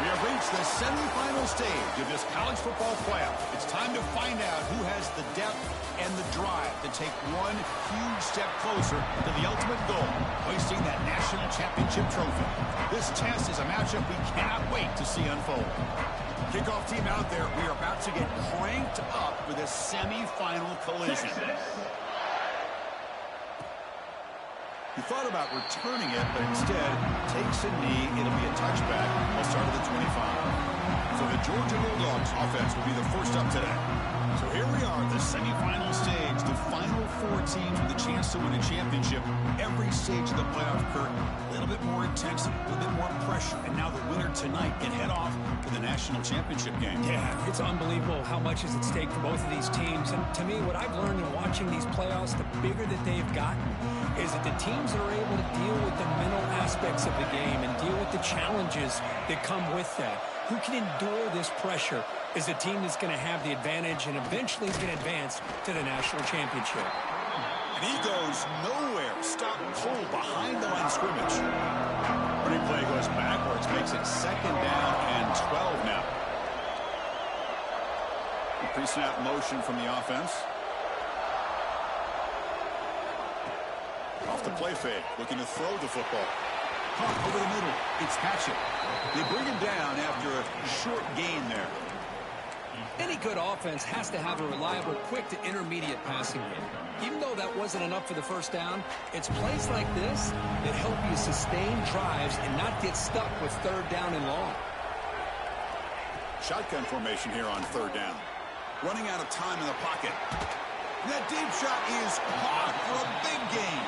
We have reached the semifinal stage of this college football playoff. It's time to find out who has the depth and the drive to take one huge step closer to the ultimate goal, hoisting that national championship trophy. This test is a matchup we cannot wait to see unfold. Kickoff team out there, we are about to get cranked up for this semifinal collision. He thought about returning it, but instead takes a knee. It'll be a touchback. He'll start at the 25. So the Georgia Bulldogs offense will be the first up today. So here we are, the semifinal stage, the final four teams with a chance to win a championship. Every stage of the playoff, Kurt, a little bit more intensity, a little bit more pressure. And now the winner tonight can head off to the national championship game. Yeah, it's unbelievable how much is at stake for both of these teams. And to me, what I've learned in watching these playoffs, the bigger that they've gotten, is that the teams that are able to deal with the mental aspects of the game and deal with the challenges that come with that, who can endure this pressure, is a team that's going to have the advantage and eventually is going to advance to the national championship. And he goes nowhere. Stop and pull behind the line of scrimmage. Replay goes backwards, makes it 2nd down and 12 now. Pre-snap motion from the offense. Off the play fake, looking to throw the football. Caught over the middle. It's Hatchett. They bring him down after a short gain there. Any good offense has to have a reliable, quick to intermediate passing game. Even though that wasn't enough for the first down, it's plays like this that help you sustain drives and not get stuck with 3rd down and long. Shotgun formation here on 3rd down. Running out of time in the pocket. That deep shot is caught for a big gain.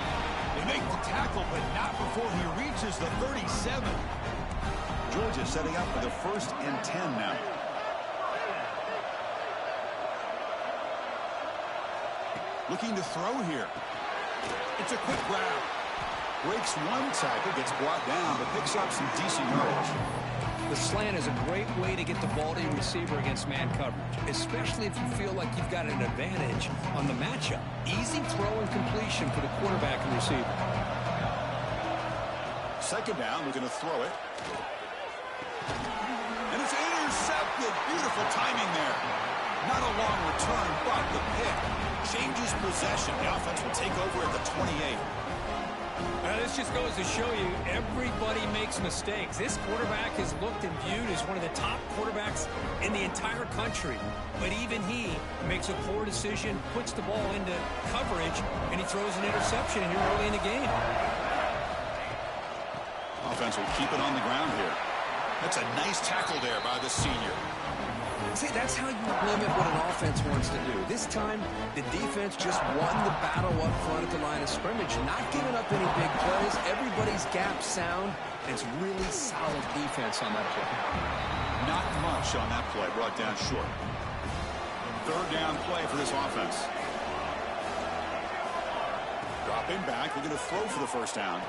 They make the tackle, but not before he reaches the 37. Georgia setting up for the 1st and 10 now. Looking to throw here. It's a quick grab. Breaks one tackle, gets brought down, but picks up some decent yardage. The slant is a great way to get the ball to your receiver against man coverage, especially if you feel like you've got an advantage on the matchup. Easy throw and completion for the quarterback and receiver. 2nd down, looking to throw it. And it's intercepted. Beautiful timing there. Not a long return, but the pick changes possession. The offense will take over at the 28. Now, this just goes to show you everybody makes mistakes. This quarterback is looked and viewed as one of the top quarterbacks in the entire country. But even he makes a poor decision, puts the ball into coverage, and he throws an interception here early in the game. Offense will keep it on the ground here. That's a nice tackle there by the senior. See, that's how you limit what an offense wants to do. This time, the defense just won the battle up front at the line of scrimmage, not giving up any big plays. Everybody's gap sound, and it's really solid defense on that play. Not much on that play, brought down short. 3rd down play for this offense. Dropping back, we're going to throw for the 1st down.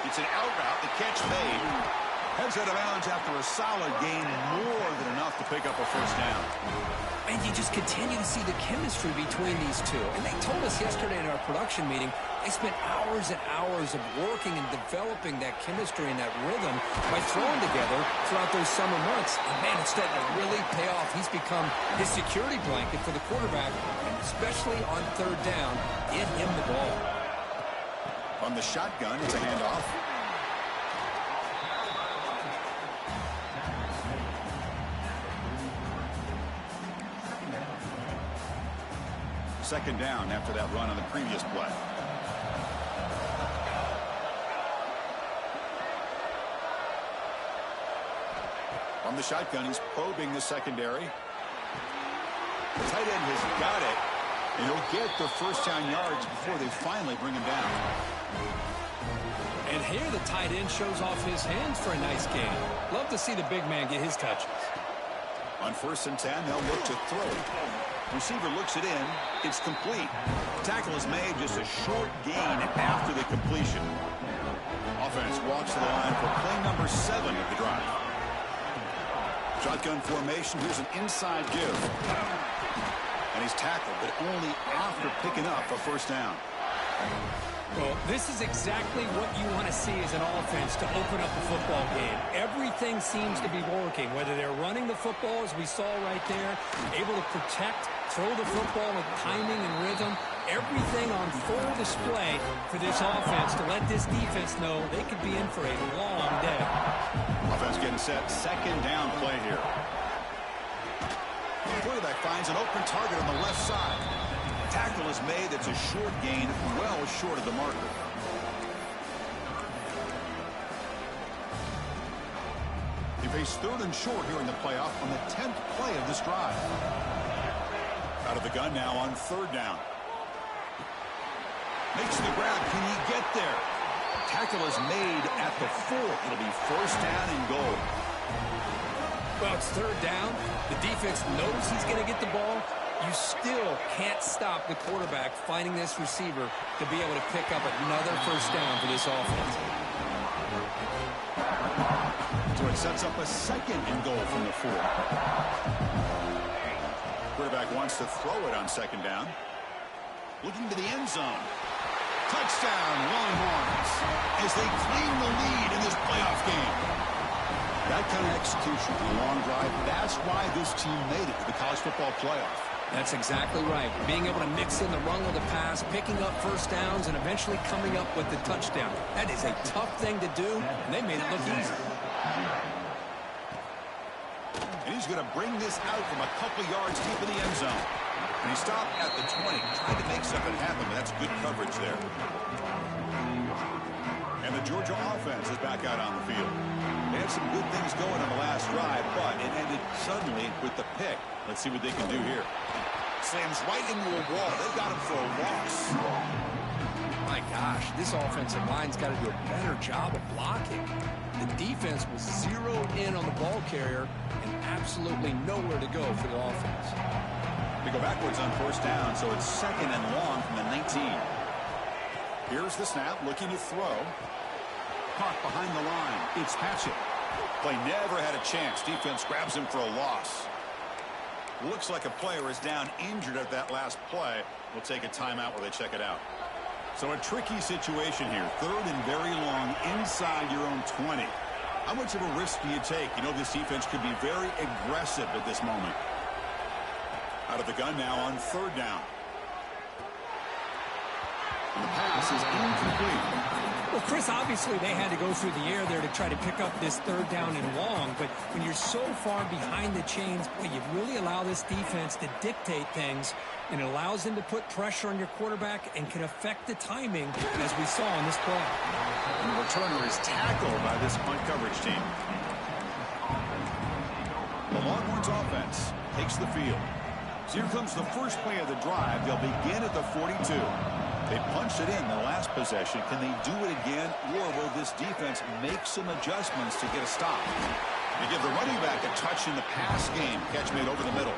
It's an out route, the catch made. Heads out of bounds after a solid gain, more than enough to pick up a 1st down. And you just continue to see the chemistry between these two. And they told us yesterday in our production meeting, they spent hours and hours of working and developing that chemistry and that rhythm by throwing together throughout those summer months. And man, it's starting to really pay off. He's become his security blanket for the quarterback, and especially on 3rd down, get him the ball. On the shotgun, it's a handoff. Second down after that run on the previous play. On the shotgun, he's probing the secondary. The tight end has got it, and he'll get the 1st down yards before they finally bring him down. And here the tight end shows off his hands for a nice gain. Love to see the big man get his touches. On 1st and 10, they'll look to throw. Receiver looks it in. It's complete. Tackle is made, just a short gain after the completion. Offense walks to the line for play number 7 of the drive. Shotgun formation. Here's an inside give. And he's tackled, but only after picking up a 1st down. Well, this is exactly what you want to see as an offense to open up a football game. Everything seems to be working, whether they're running the football, as we saw right there, able to protect, throw the football with timing and rhythm. Everything on full display for this offense to let this defense know they could be in for a long day. Offense getting set. Second down play here. Quarterback finds an open target on the left side. Tackle is made. It's a short gain, well short of the marker. He faced third and short here in the playoff on the 10th play of this drive. Out of the gun now on third down. Makes the grab. Can he get there? Tackle is made at the 4. It'll be first down and goal. Well, it's third down. The defense knows he's going to get the ball. You still can't stop the quarterback finding this receiver to be able to pick up another first down for this offense. So it sets up a second and goal from the 4. Quarterback wants to throw it on second down. Looking to the end zone. Touchdown, Longhorns, as they claim the lead in this playoff game. That kind of execution on a long drive, that's why this team made it to the college football playoff. That's exactly right. Being able to mix in the run of the pass, picking up first downs, and eventually coming up with the touchdown. That is a tough thing to do, and they made it look easy. And he's going to bring this out from a couple yards deep in the end zone. And he stopped at the 20, trying to make something happen, but that's good coverage there. And the Georgia offense is back out on the field. They had some good things going on the last drive, but it ended suddenly with the pick. Let's see what they can do here. Slams right into a wall. They got him for a loss. My gosh, this offensive line's got to do a better job of blocking. The defense was zeroed in on the ball carrier and absolutely nowhere to go for the offense. They go backwards on first down, so it's second and long from the 19. Here's the snap, looking to throw. Caught behind the line. It's Patchett. Play never had a chance. Defense grabs him for a loss. Looks like a player is down injured at that last play. We'll take a timeout while they check it out. So a tricky situation here. Third and very long inside your own 20. How much of a risk do you take? You know this defense could be very aggressive at this moment. Out of the gun now on third down. And the pass is incomplete. Well, Chris, obviously they had to go through the air there to try to pick up this third down and long, but when you're so far behind the chains, boy, you really allow this defense to dictate things, and it allows them to put pressure on your quarterback and can affect the timing, as we saw in this play. And the returner is tackled by this punt coverage team. The Longhorns offense takes the field. So here comes the first play of the drive. They'll begin at the 42. They punched it in the last possession. Can they do it again, or will this defense make some adjustments to get a stop? They give the running back a touch in the pass game. Catch made over the middle.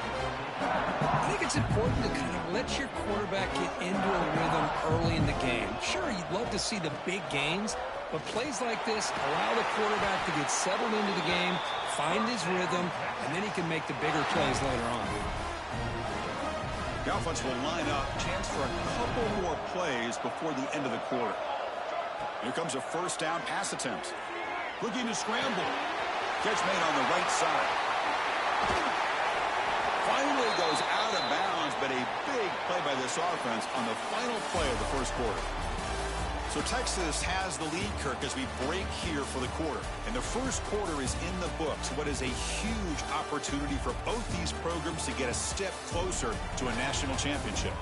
I think it's important to kind of let your quarterback get into a rhythm early in the game. Sure, you'd love to see the big gains, but plays like this allow the quarterback to get settled into the game, find his rhythm, and then he can make the bigger plays later on. The offense will line up. Chance for a couple more plays before the end of the quarter. Here comes a first down pass attempt. Looking to scramble. Catch made on the right side. Finally goes out of bounds, but a big play by this offense on the final play of the first quarter. So Texas has the lead, Kirk, as we break here for the quarter. And the first quarter is in the books. What is a huge opportunity for both these programs to get a step closer to a national championship.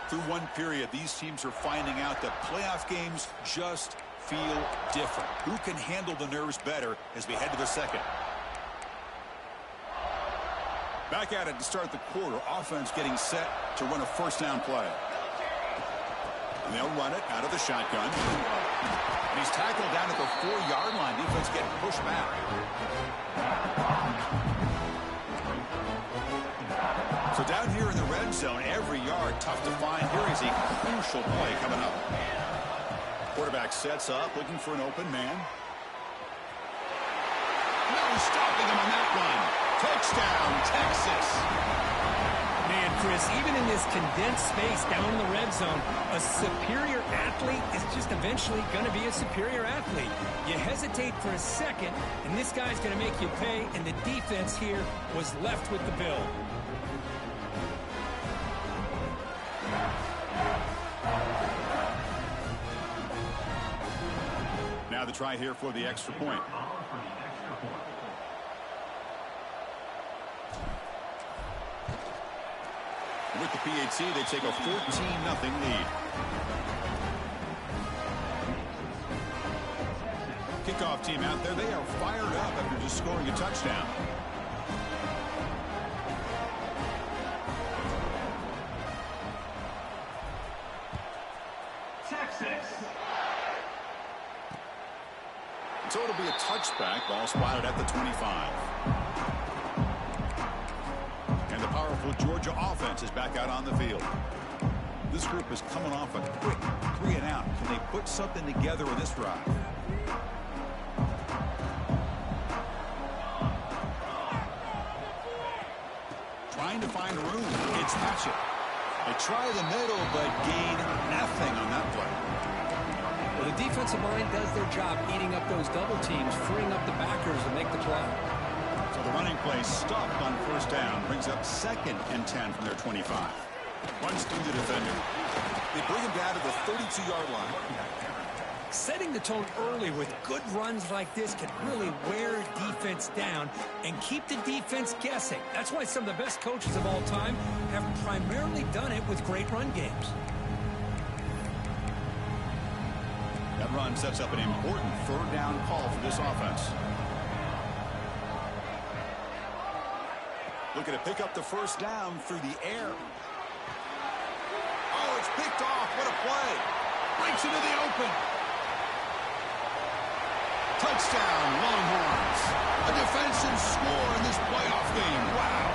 Through one period, these teams are finding out that playoff games just feel different. Who can handle the nerves better as we head to the second? Back at it to start the quarter. Offense getting set to run a first down play. And they'll run it out of the shotgun. And he's tackled down at the 4-yard line. Defense getting pushed back. So down here in the red zone, every yard tough to find. Here is a crucial play coming up. Quarterback sets up, looking for an open man. No stopping him on that one. Touchdown, Texas. Man, Chris, even in this condensed space down in the red zone, a superior athlete is just eventually going to be a superior athlete. You hesitate for a second, and this guy's going to make you pay, and the defense here was left with the bill. Now the try here for the extra point. With the PAT, they take a 14-0 lead. Kickoff team out there, they are fired up after just scoring a touchdown. So it'll be a touchback. Ball spotted at the 25. And the powerful Georgia offense is back out on the field. This group is coming off a quick 3-and-out. Can they put something together in this drive? Trying to find room. It's Hatchett. They try the middle, but gain nothing on that play. Well, the defensive line does their job eating up those double teams, freeing up the backers to make the play. So the running play stopped on first down, brings up 2nd and 10 from their 25. Runs through the defender. They bring him down to the 32-yard line. Setting the tone early with good runs like this can really wear defense down and keep the defense guessing. That's why some of the best coaches of all time have primarily done it with great run games. That run sets up an important 3rd down call for this offense. Looking to pick up the first down through the air. Oh, it's picked off. What a play. Breaks into the open. Touchdown, Longhorns. A defensive score in this playoff game. Wow.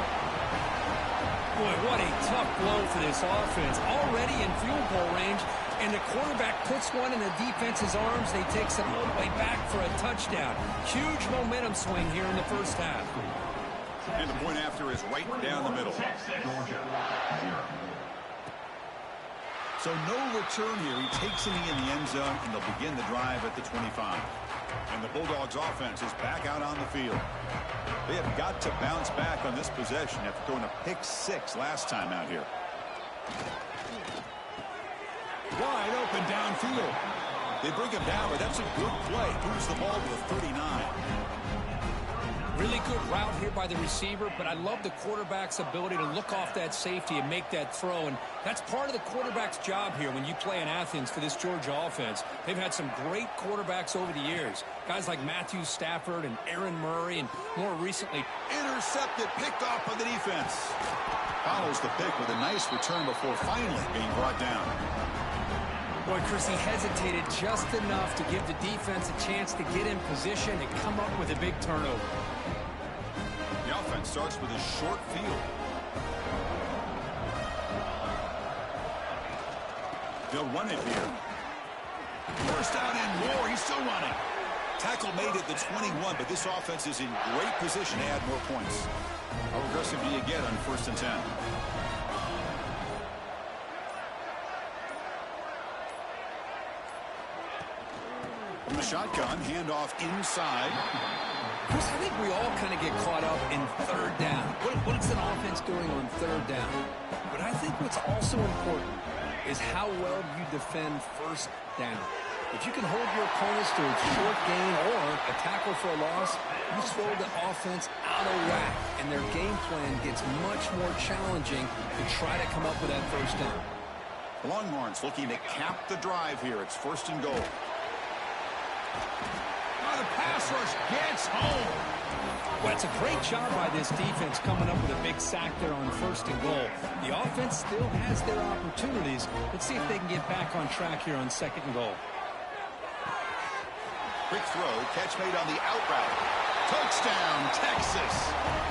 Boy, what a tough blow for this offense. Already in field goal range, and the quarterback puts one in the defense's arms. They take some all the way back for a touchdown. Huge momentum swing here in the first half. And the point after is right down the middle. So no return here. He takes it in the end zone, and they'll begin the drive at the 25. And the Bulldogs offense is back out on the field. They have got to bounce back on this possession after throwing a pick-6 last time out here. Wide open downfield. They bring him down, but that's a good play. Moves the ball to the 39. Really good route here by the receiver, but I love the quarterback's ability to look off that safety and make that throw, and that's part of the quarterback's job here when you play in Athens for this Georgia offense. They've had some great quarterbacks over the years, guys like Matthew Stafford and Aaron Murray, and more recently, intercepted, picked off by the defense. Follows the pick with a nice return before finally being brought down. Boy, Chris, he hesitated just enough to give the defense a chance to get in position and come up with a big turnover. The offense starts with a short field. They'll run it here. First down and more. He's still running. Tackle made at the 21, but this offense is in great position to add more points. How aggressive do you get on 1st and 10? From the shotgun, handoff inside. Chris, I think we all kind of get caught up in 3rd down. What's an offense doing on 3rd down? But I think what's also important is how well you defend 1st down. If you can hold your opponents to a short gain or a tackle for a loss, you throw the offense out of whack, and their game plan gets much more challenging to try to come up with that 1st down. The Longhorns looking to cap the drive here. It's 1st and goal. The pass rush gets home. Well, it's a great job by this defense coming up with a big sack there on 1st and goal. The offense still has their opportunities. Let's see if they can get back on track here on 2nd and goal. Quick throw, catch made on the out route. Touchdown, Texas.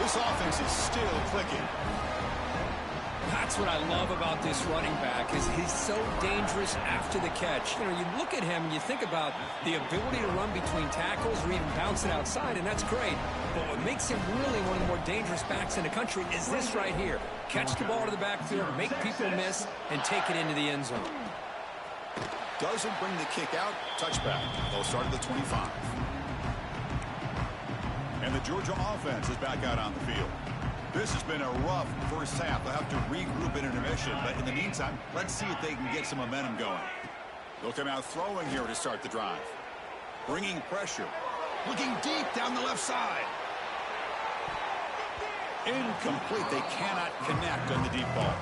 This offense is still clicking. That's what I love about this running back is he's so dangerous after the catch. You know, you look at him and you think about the ability to run between tackles or even bounce it outside, and that's great. But what makes him really one of the more dangerous backs in the country is this right here. Catch the ball to the backfield, make people miss, and take it into the end zone. Doesn't bring the kick out. Touchback. They'll start at the 25. And the Georgia offense is back out on the field. This has been a rough first half. They'll have to regroup in intermission. But in the meantime, let's see if they can get some momentum going. They'll come out throwing here to start the drive. Bringing pressure. Looking deep down the left side. Incomplete. They cannot connect on the deep ball.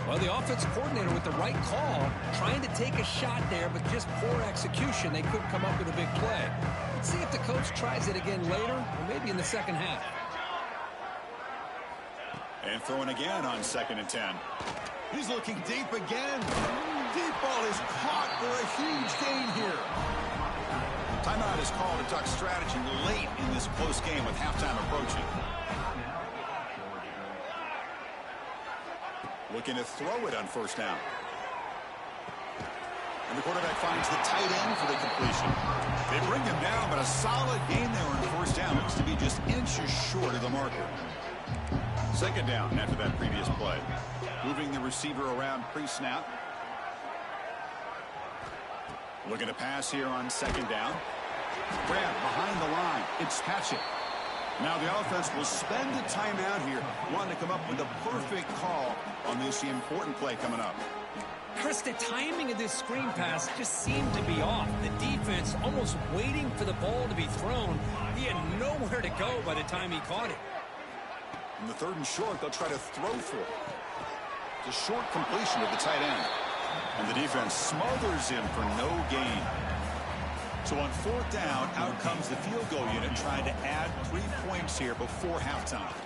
Well, the offensive coordinator with the right call, trying to take a shot there, but just poor execution. They couldn't come up with a big play. Let's see if the coach tries it again later, or maybe in the second half. And throwing again on 2nd and 10. He's looking deep again. Deep ball is caught for a huge gain here. Timeout is called to talk strategy late in this close game with halftime approaching. Looking to throw it on first down. And the quarterback finds the tight end for the completion. They bring him down, but a solid gain there on first down. Looks to be just inches short of the marker. 2nd down after that previous play. Moving the receiver around pre-snap. Looking to pass here on 2nd down. Grab behind the line. It's Patchett. Now the offense will spend a timeout here, wanting to come up with the perfect call on this important play coming up. Chris, the timing of this screen pass just seemed to be off. The defense almost waiting for the ball to be thrown. He had nowhere to go by the time he caught it. In the 3rd and short, they'll try to throw for it. It's a short completion of the tight end. And the defense smothers him for no gain. So on 4th down, out comes the field goal unit trying to add 3 points here before halftime.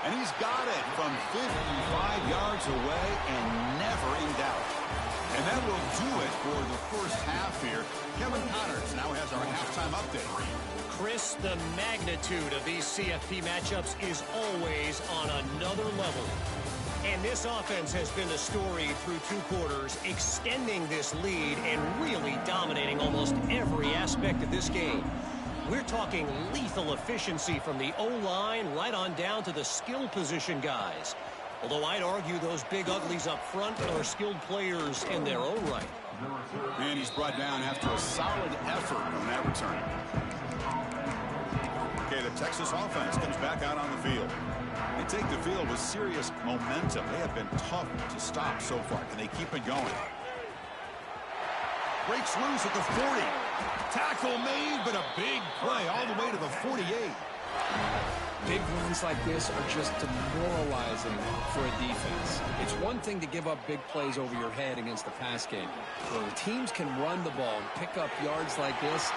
And he's got it from 55 yards away and never in doubt. And that will do it for the first half here. Kevin Connors now has our halftime update. Chris, the magnitude of these CFP matchups is always on another level. And this offense has been the story through 2 quarters, extending this lead and really dominating almost every aspect of this game. We're talking lethal efficiency from the O-line right on down to the skill position guys. Although I'd argue those big uglies up front are skilled players in their own right. And he's brought down after a solid effort on that return. Okay, the Texas offense comes back out on the field. They take the field with serious momentum. They have been tough to stop so far. Can they keep it going? Breaks loose at the 40. Tackle made, but a big play all the way to the 48. Big runs like this are just demoralizing for a defense. It's one thing to give up big plays over your head against the pass game. When teams can run the ball and pick up yards like this,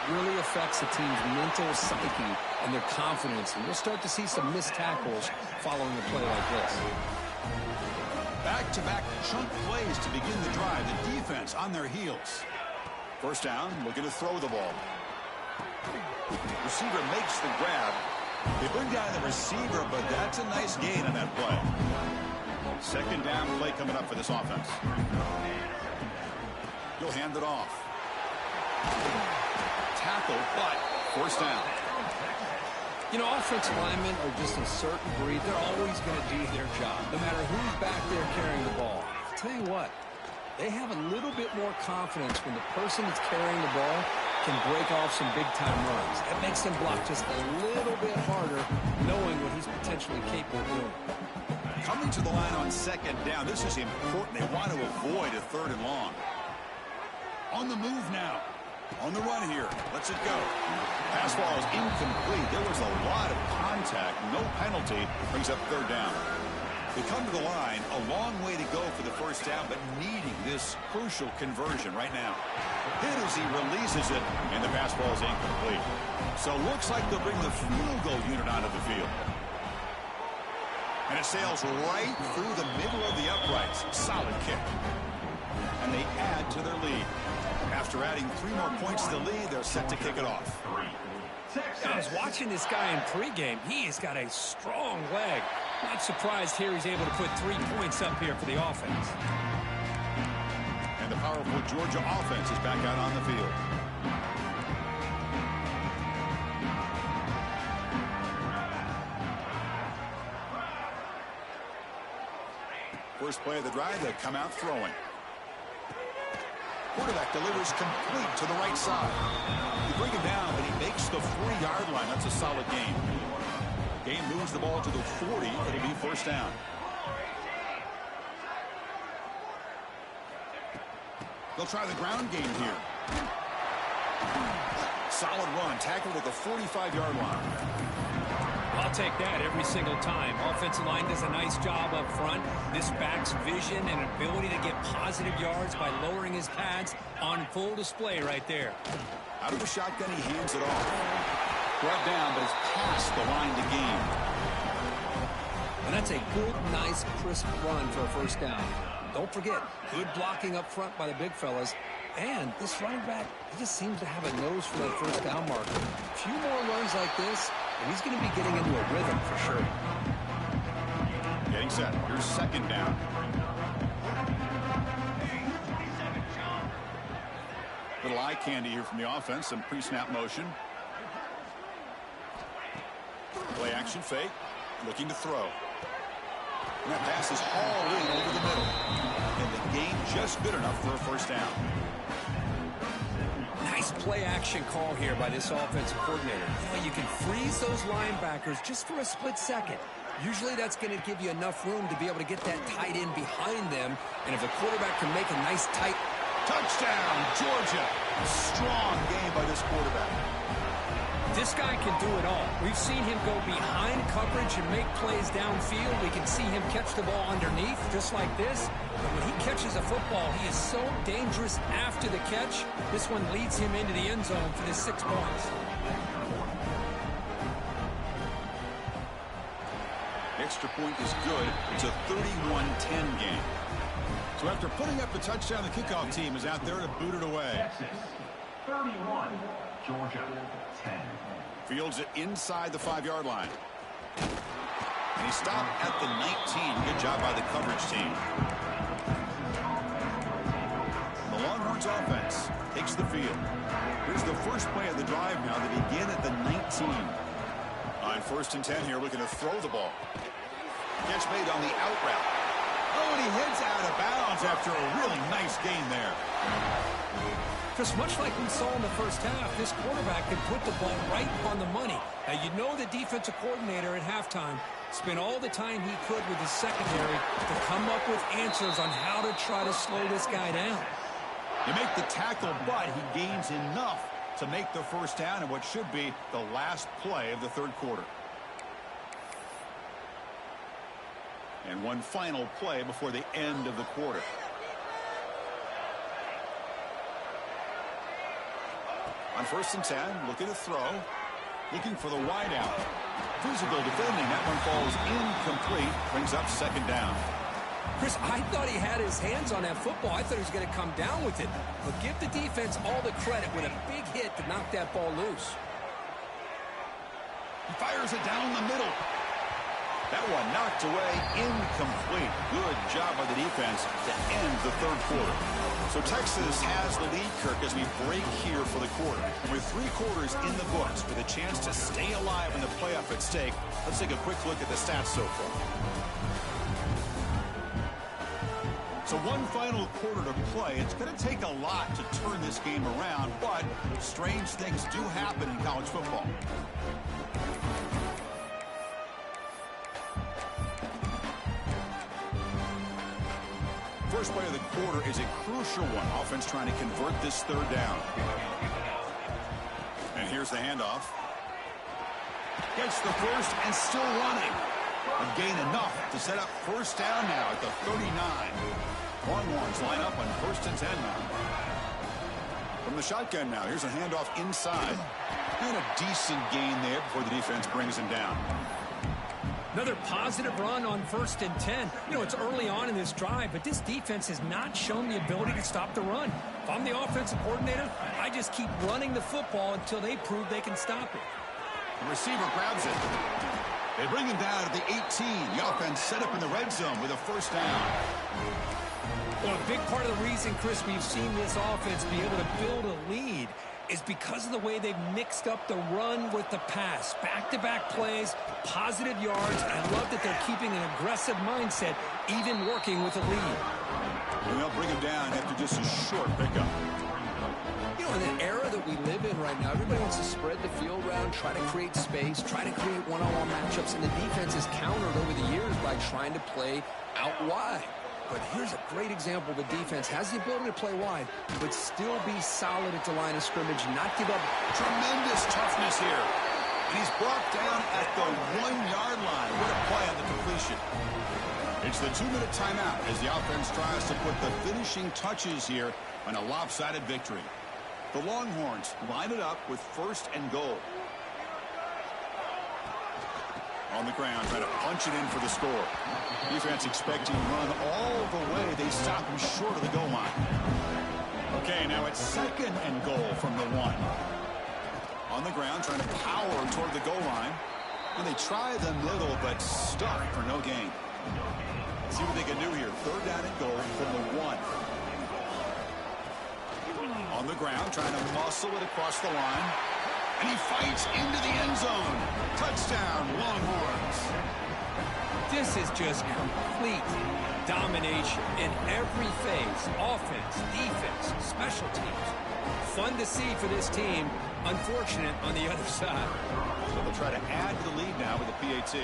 really affects the team's mental psyche and their confidence. And you'll start to see some missed tackles following a play like this. Back-to-back chunk plays to begin the drive. The defense on their heels. First down, looking to throw the ball. Receiver makes the grab. They bring down the receiver, but that's a nice gain on that play. 2nd down play coming up for this offense. He'll hand it off. Tackle, but first down. You know, offensive linemen are just a certain breed. They're always going to do their job, no matter who's back there carrying the ball. I'll tell you what, they have a little bit more confidence when the person that's carrying the ball can break off some big-time runs. That makes them block just a little bit harder, knowing what he's potentially capable of doing. Coming to the line on 2nd down, this is important. They want to avoid a 3rd and long. On the move now. On the run here. Lets it go. Pass ball is incomplete. There was a lot of contact. No penalty. Brings up 3rd down. They come to the line. A long way to go for the first down, but needing this crucial conversion right now. Hit as he releases it, and the pass ball is incomplete. So looks like they'll bring the field goal unit onto the field. And it sails right through the middle of the uprights. Solid kick. And they add to their lead. After adding 3 more points to the lead, they're set to kick it off. I was watching this guy in pregame. He has got a strong leg. Not surprised here he's able to put 3 points up here for the offense. And the powerful Georgia offense is back out on the field. First play of the drive, they come out throwing. Quarterback delivers complete to the right side. You bring him down, but he makes the 40-yard line. That's a solid gain. Game moves the ball to the 40. It'll be first down. They'll try the ground game here. Solid run, tackled at the 45-yard line. I'll take that every single time. Offensive line does a nice job up front. This back's vision and ability to get positive yards by lowering his pads on full display right there. Out of the shotgun, he hands it off. Brought down, but it's past the line to gain. And that's a good, nice, crisp run for a first down. Don't forget, good blocking up front by the big fellas. And this running back, he just seems to have a nose for that first down marker. A few more runs like this, and he's going to be getting into a rhythm for sure. Getting set. Here's second down. Little eye candy here from the offense. Some pre-snap motion. Play action fake. Looking to throw. And that pass is all in over the middle. And the gain just good enough for a first down. Nice play action call here by this offensive coordinator. You can freeze those linebackers just for a split second. Usually that's going to give you enough room to be able to get that tight end behind them. And if the quarterback can make a nice tight... Touchdown, Georgia. A strong game by this quarterback. This guy can do it all. We've seen him go behind coverage and make plays downfield. We can see him catch the ball underneath, just like this. But when he catches a football, he is so dangerous after the catch. This one leads him into the end zone for the 6 points. Extra point is good. It's a 31-10 game. So after putting up the touchdown, the kickoff team is out there to boot it away. Texas, 31, Georgia, 10. Fields it inside the 5-yard line. And he stopped at the 19. Good job by the coverage team. The Longhorns offense takes the field. Here's the first play of the drive now. They begin at the 19. On first and 10 here, looking to throw the ball. Catch made on the out route. Oh, and he heads out of bounds after a really nice gain there. Just much like we saw in the first half, this quarterback can put the ball right on the money. Now, you know the defensive coordinator at halftime spent all the time he could with his secondary to come up with answers on how to try to slow this guy down. You make the tackle, but he gains enough to make the first down in what should be the last play of the third quarter. And one final play before the end of the quarter. On first and 10, looking to throw. Looking for the wide out. Physical defending. That one falls incomplete. Brings up second down. Chris, I thought he had his hands on that football. I thought he was going to come down with it. But give the defense all the credit with a big hit to knock that ball loose. He fires it down the middle. That one knocked away, incomplete. Good job by the defense to end the third quarter. So Texas has the lead, Kirk, as we break here for the quarter. With 3 quarters in the books with a chance to stay alive in the playoff at stake, let's take a quick look at the stats so far. So one final quarter to play. It's going to take a lot to turn this game around, but strange things do happen in college football. First play of the quarter is a crucial one. Offense trying to convert this third down. And here's the handoff. Gets the first and still running. And gain enough to set up first down now at the 39. Longhorns line up on first and 10 now. From the shotgun now, here's a handoff inside. And a decent gain there before the defense brings him down. Another positive run on first and 10. You know, it's early on in this drive, but this defense has not shown the ability to stop the run. If I'm the offensive coordinator, I just keep running the football until they prove they can stop it. The receiver grabs it. They bring him down at the 18. The offense set up in the red zone with a first down. Well, a big part of the reason, Chris, we've seen this offense be able to build a lead is because of the way they've mixed up the run with the pass. Back-to-back plays, positive yards, and I love that they're keeping an aggressive mindset, even working with a lead. And they'll bring him down after just a short pickup. You know, in the era that we live in right now, everybody wants to spread the field around, try to create space, try to create one-on-one matchups, and the defense has countered over the years by trying to play out wide. But here's a great example. The defense has the ability to play wide, but still be solid at the line of scrimmage, not give up. Tremendous toughness here. And he's brought down at the 1-yard line. What a play on the completion. It's the 2-minute timeout as the offense tries to put the finishing touches here on a lopsided victory. The Longhorns line it up with first and goal. On the ground, trying to punch it in for the score. Defense expecting to run all the way. They stop him short of the goal line. Okay, now it's second and goal from the 1. On the ground, trying to power toward the goal line. And they try the middle, but stuck for no gain. Let's see what they can do here. Third down and goal from the 1. On the ground, trying to muscle it across the line. And he fights into the end zone. Touchdown, Longhorns. This is just complete domination in every phase. Offense, defense, special teams. Fun to see for this team. Unfortunate on the other side. So they'll try to add to the lead now with the PAT.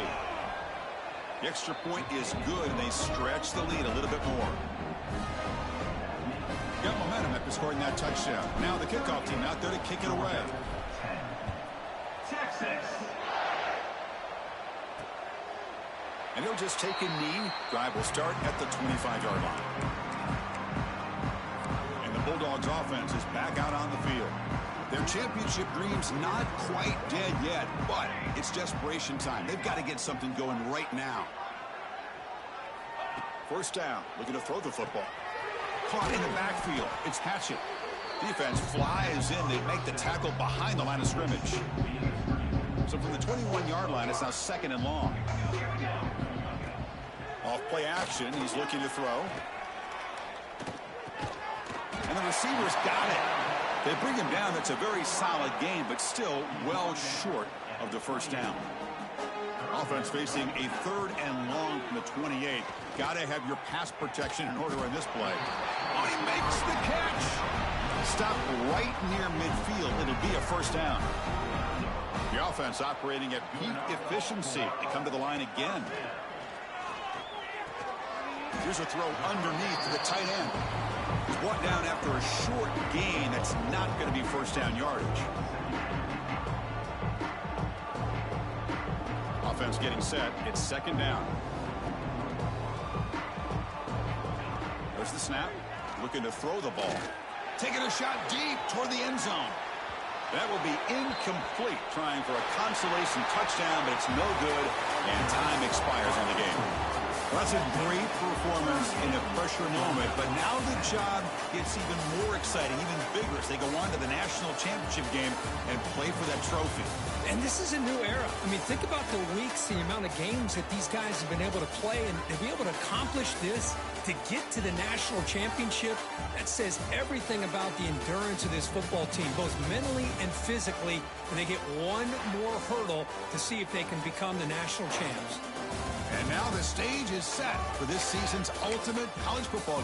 The extra point is good, and they stretch the lead a little bit more. Got momentum after scoring that touchdown. Now the kickoff team out there to kick it away. Texas. And he'll just take a knee. Drive will start at the 25-yard line. And the Bulldogs offense is back out on the field. Their championship dreams not quite dead yet, but it's desperation time. They've got to get something going right now. First down, looking to throw the football. Caught in the backfield. It's Patchett. Defense flies in. They make the tackle behind the line of scrimmage. So from the 21-yard line, it's now second and long. Off play action, he's looking to throw. And the receiver's got it. They bring him down. That's a very solid game, but still well short of the first down. Offense facing a third and long from the 28. Got to have your pass protection in order on this play. Oh, he makes the catch. Stop right near midfield. It'll be a first down. The offense operating at peak efficiency. They come to the line again. Here's a throw underneath to the tight end. He's brought down after a short gain. That's not going to be first down yardage. Offense getting set. It's second down. There's the snap. Looking to throw the ball. Taking a shot deep toward the end zone. That will be incomplete, trying for a consolation touchdown, but it's no good, and time expires on the game. Well, that's a great performance in a pressure moment, but now the job gets even more exciting, even bigger as they go on to the national championship game and play for that trophy. And this is a new era. I mean, think about the weeks, the amount of games that these guys have been able to play, and to be able to accomplish this, to get to the national championship, that says everything about the endurance of this football team, both mentally and physically, and they get one more hurdle to see if they can become the national champs. And now the stage is set for this season's ultimate college football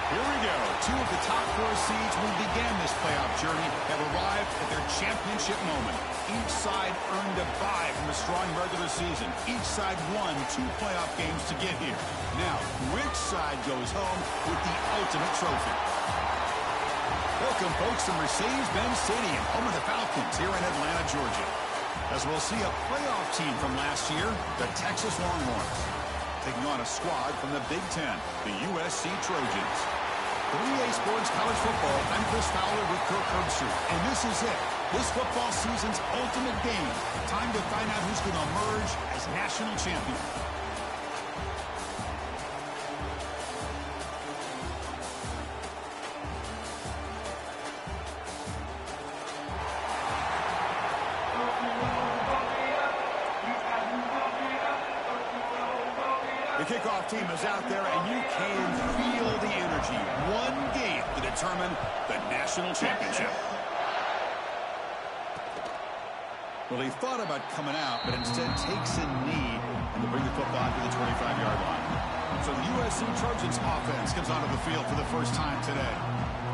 Here we go. Two of the top 4 seeds who began this playoff journey have arrived at their championship moment. Each side earned a bye from a strong regular season. Each side won 2 playoff games to get here. Now, which side goes home with the ultimate trophy? Welcome, folks, to Mercedes-Benz Stadium, home of the Falcons here in Atlanta, Georgia. As we'll see a playoff team from last year, the Texas Longhorns, taking on a squad from the Big Ten, the USC Trojans. 3A Sports College Football, I'm Chris Fowler with Kirk Herbstreit, and this is it. This football season's ultimate game. Time to find out who's going to emerge as national champion. The kickoff team is out there, and you can feel the energy. One game to determine the national championship. Well, he thought about coming out, but instead takes a knee and to bring the football to the 25-yard line. So the USC Trojans offense comes onto the field for the first time today.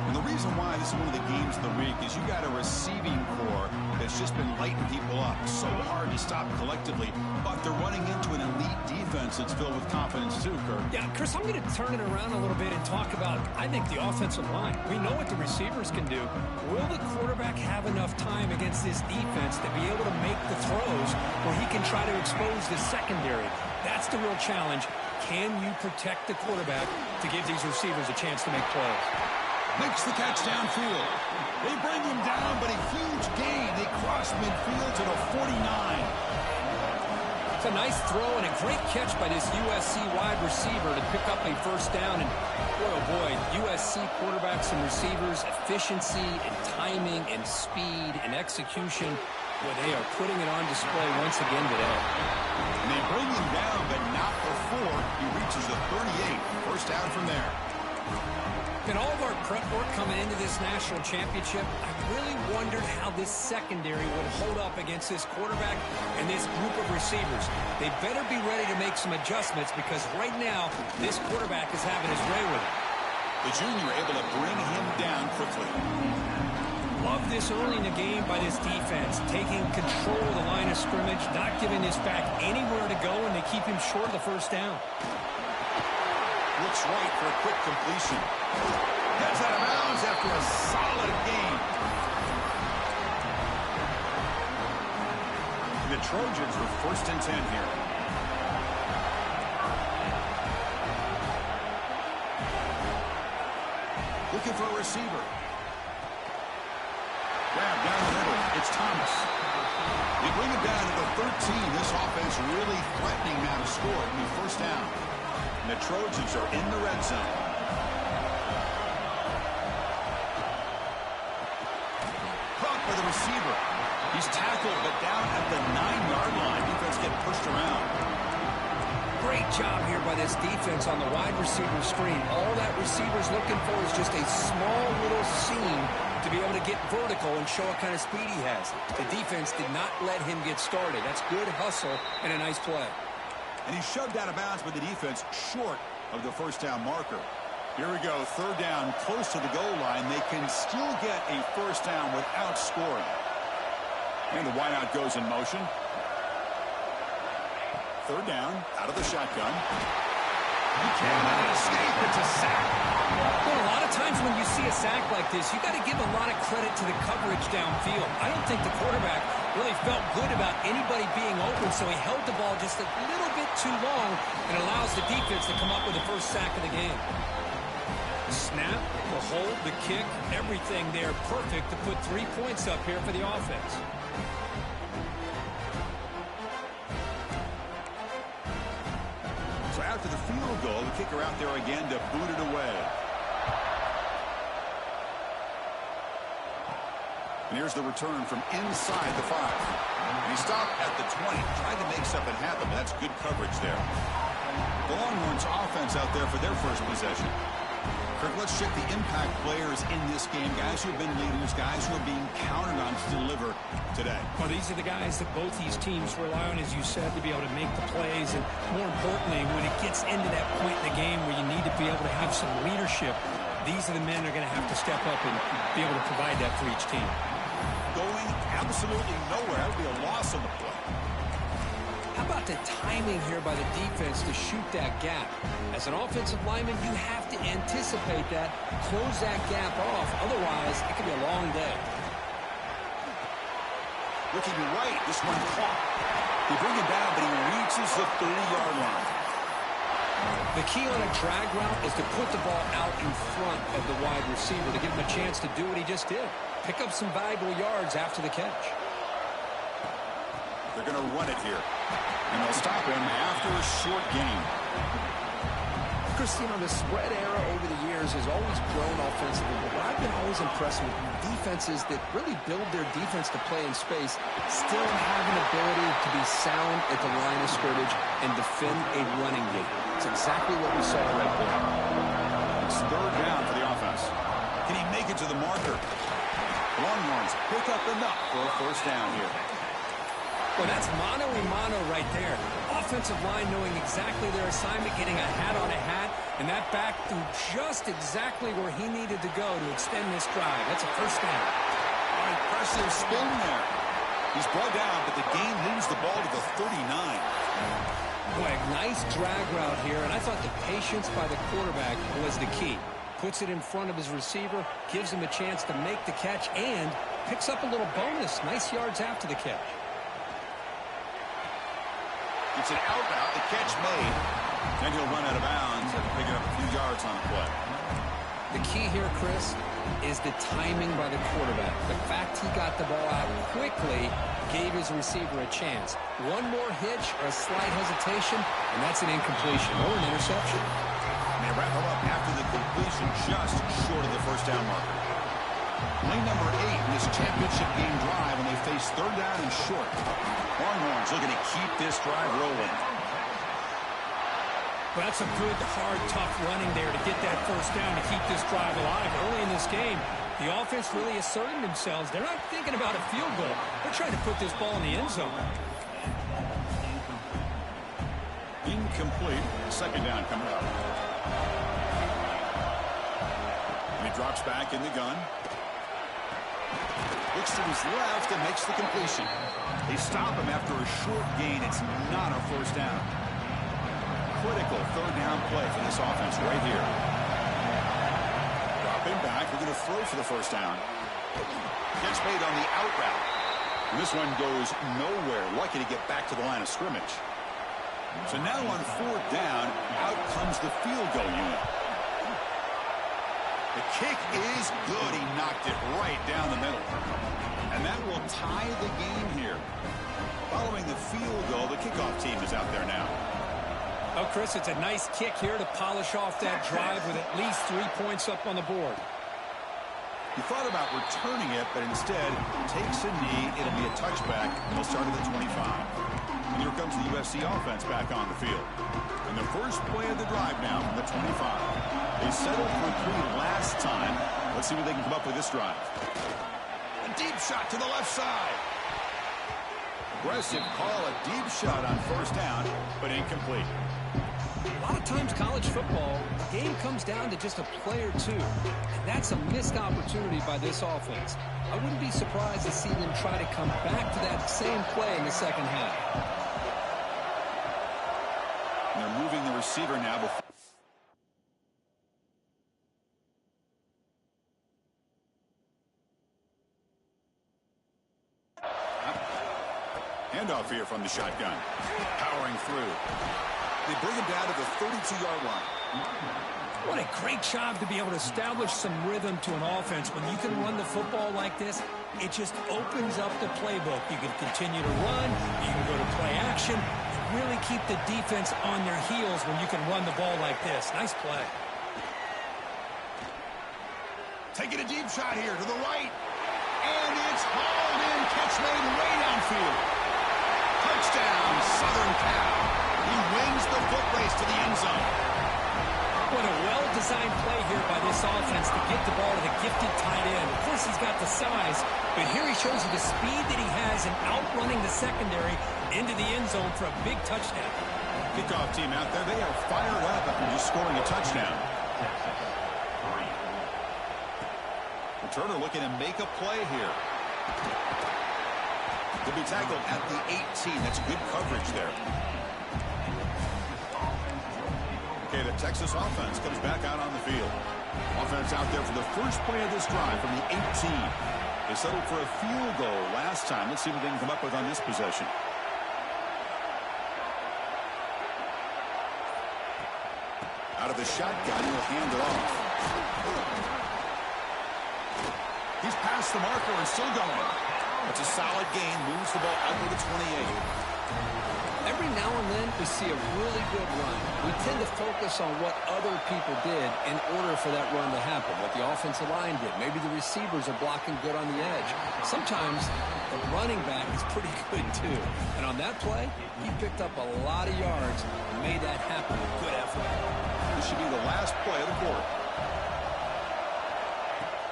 And the reason why this is one of the games of the week is you got a receiving core that's just been lighting people up. So hard to stop collectively, but they're running into an elite defense that's filled with confidence too, Kirk. Yeah, Chris, I'm going to turn it around a little bit and talk about, I think, the offensive line. We know what the receivers can do. Will the quarterback have enough time against this defense to be able to make the throws where he can try to expose the secondary? That's the real challenge. Can you protect the quarterback to give these receivers a chance to make plays? Makes the catch downfield. They bring him down, but a huge gain. They cross midfield to the 49. It's a nice throw and a great catch by this USC wide receiver to pick up a first down. And boy, oh boy, USC quarterbacks and receivers, efficiency and timing and speed and execution. Boy, they are putting it on display once again today. And they bring him down, but not before he reaches the 38. First down from there. In all of our prep work coming into this national championship, I really wondered how this secondary would hold up against this quarterback and this group of receivers. They better be ready to make some adjustments because right now, this quarterback is having his way with it. The junior able to bring him down quickly. Love this early in the game by this defense, taking control of the line of scrimmage, not giving this back anywhere to go, and they keep him short of the first down. Looks right for a quick completion. Gets out of bounds after a solid gain. The Trojans were first and 10 here. Looking for a receiver. Grab down the middle. It's Thomas. They bring it down to the 13. This offense really threatening now to score. It'll be first down. And the Trojans are in the red zone. Caught by the receiver. He's tackled, but down at the 9-yard line. Defense getting pushed around. Great job here by this defense on the wide receiver screen. All that receiver's looking for is just a small little seam to be able to get vertical and show what kind of speed he has. The defense did not let him get started. That's good hustle and a nice play. And he's shoved out of bounds by the defense short of the first down marker. Here we go, third down, close to the goal line. They can still get a first down without scoring. And the wideout goes in motion. Third down, out of the shotgun. He cannot escape. It's a sack. Well, a lot of times when you see a sack like this, you got to give a lot of credit to the coverage downfield. I don't think the quarterback really felt good about anybody being open, so he held the ball just a little bit too long and allows the defense to come up with the first sack of the game. Snap, the hold, the kick, everything there perfect to put 3 points up here for the offense. So after the field goal, the kicker out there again to boot it away. And here's the return from inside the 5. And he stopped at the 20. Tried to make something happen, but that's good coverage there. The Longhorns offense out there for their first possession. Kirk, let's check the impact players in this game. Guys who have been leaders, guys who are being counted on to deliver today. Well, these are the guys that both these teams rely on, as you said, to be able to make the plays. And more importantly, when it gets into that point in the game where you need to be able to have some leadership, these are the men that are going to have to step up and be able to provide that for each team. Going absolutely nowhere. That would be a loss on the play. How about the timing here by the defense to shoot that gap? As an offensive lineman, you have to anticipate that, close that gap off. Otherwise, it could be a long day. Looking right, this one caught. They bring it down, but he reaches the 30-yard line. The key on a drag route is to put the ball out in front of the wide receiver to give him a chance to do what he just did. Pick up some valuable yards after the catch. They're going to run it here. And they'll stop him after a short gain. Christine, the spread era over the years has always grown offensively, but I've been always impressed with defenses that really build their defense to play in space, still have an ability to be sound at the line of scrimmage and defend a running game. It's exactly what we saw right there. It's third down for the offense. Can he make it to the marker? Longhorns pick up enough for a first down here. Well, that's mano-a-mano right there. Offensive line knowing exactly their assignment, getting a hat on a hat, and that back threw just exactly where he needed to go to extend this drive. That's a first down. Impressive spin there. He's brought down, but the gain moves the ball to the 39. Boy, nice drag route here, and I thought the patience by the quarterback was the key. Puts it in front of his receiver, gives him a chance to make the catch, and picks up a little bonus. Nice yards after the catch. It's an out route, the catch made. Then he'll run out of bounds and pick up a few yards on the play. The key here, Chris, is the timing by the quarterback. The fact he got the ball out quickly gave his receiver a chance. One more hitch or a slight hesitation, and that's an incompletion or an interception. And they wrap him up after the completion, just short of the first down marker. Lane number 8 in this championship game drive when they face third down and short. Longhorns looking to keep this drive rolling. Well, that's a good, hard, tough running there to get that first down to keep this drive alive. Early in this game, the offense really asserting themselves. They're not thinking about a field goal. They're trying to put this ball in the end zone. Incomplete. Second down coming up. And he drops back in the gun. Looks to his left and makes the completion. They stop him after a short gain. It's not a first down. Critical third down play for this offense right here. Dropping back. We're going to throw for the first down. Catch made on the out route. And this one goes nowhere. Lucky to get back to the line of scrimmage. So now on fourth down, out comes the field goal unit. The kick is good. He knocked it right down the middle. And that will tie the game here. Following the field goal, the kickoff team is out there now. Oh, Chris, it's a nice kick here to polish off that drive with at least 3 points up on the board. He thought about returning it, but instead takes a knee. It'll be a touchback, and they'll start at the 25. And here comes the USC offense back on the field. And the first play of the drive now from the 25. They settled for 3 last time. Let's see what they can come up with this drive. A deep shot to the left side. Aggressive call, a deep shot on first down, but incomplete. A lot of times college football, the game comes down to just a play or two. And that's a missed opportunity by this offense. I wouldn't be surprised to see them try to come back to that same play in the second half. And they're moving the receiver now before. Handoff here from the shotgun. Powering through. They bring him down to the 32-yard line. What a great job to be able to establish some rhythm to an offense. When you can run the football like this, it just opens up the playbook. You can continue to run. You can go to play action. Really keep the defense on their heels when you can run the ball like this. Nice play. Taking a deep shot here to the right. And it's hauled in. Catch made way downfield. Touchdown, Southern Cal. He wins the foot race to the end zone. What a well-designed play here by this offense to get the ball to the gifted tight end. Of course, he's got the size, but here he shows you the speed that he has in outrunning the secondary into the end zone for a big touchdown. Kickoff team out there, they are fired up after just scoring a touchdown. returner looking to make a play here. He'll be tackled at the 18. That's good coverage there. Okay, the Texas offense comes back out on the field. Offense out there for the first play of this drive from the 18. They settled for a field goal last time. Let's see what they can come up with on this possession. Out of the shotgun, he'll hand it off. He's past the marker and still going. It's a solid gain. Moves the ball out to the 28. Every now and then we see a really good run. We tend to focus on what other people did in order for that run to happen, what the offensive line did. Maybe the receivers are blocking good on the edge. Sometimes the running back is pretty good too. And on that play, he picked up a lot of yards and made that happen with good effort. This should be the last play of the quarter.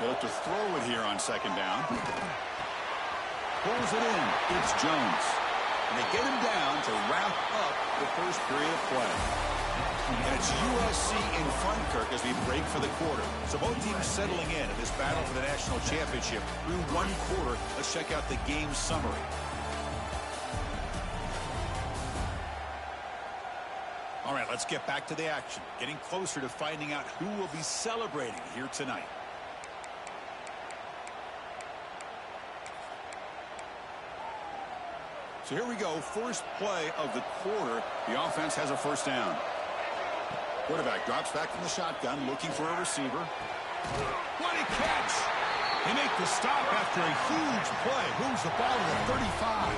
They look to throw it here on second down. Pulls it in. It's Jones. And they get him down to wrap up the first period of play. And it's USC in front, Kirk, as we break for the quarter. So both teams settling in this battle for the national championship through one quarter. Let's check out the game summary. All right, let's get back to the action. Getting closer to finding out who will be celebrating here tonight. So here we go. First play of the quarter. The offense has a first down. Quarterback drops back from the shotgun, looking for a receiver. What a catch! They make the stop after a huge play. Moves the ball to the 35.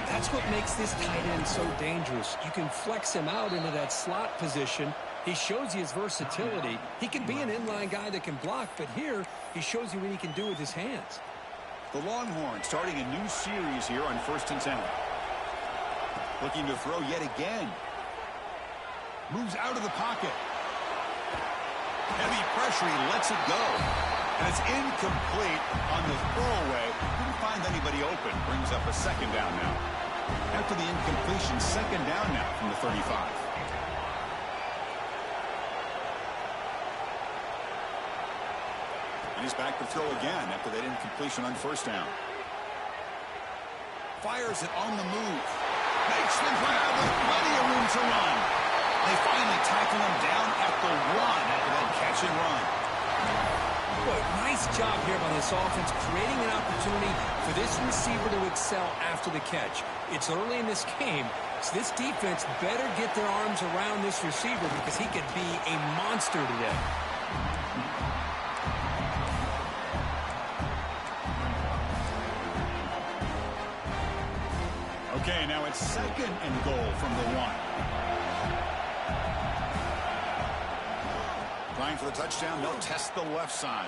That's what makes this tight end so dangerous. You can flex him out into that slot position. He shows you his versatility. He can be an inline guy that can block, but here he shows you what he can do with his hands. The Longhorns starting a new series here on 1st and 10. Looking to throw yet again. Moves out of the pocket. Heavy pressure, he lets it go. And it's incomplete on the throwaway. Couldn't find anybody open. Brings up a second down now. After the incompletion, second down now from the 35. He's back to throw again after that incompletion on first down. Fires it on the move. Makes the grab with plenty of room to run. They finally tackle him down at the 1 after that catch and run. Boy, nice job here by this offense, creating an opportunity for this receiver to excel after the catch. It's early in this game, so this defense better get their arms around this receiver because he could be a monster today. Okay, now it's second and goal from the 1. Trying for the touchdown, they'll test the left side.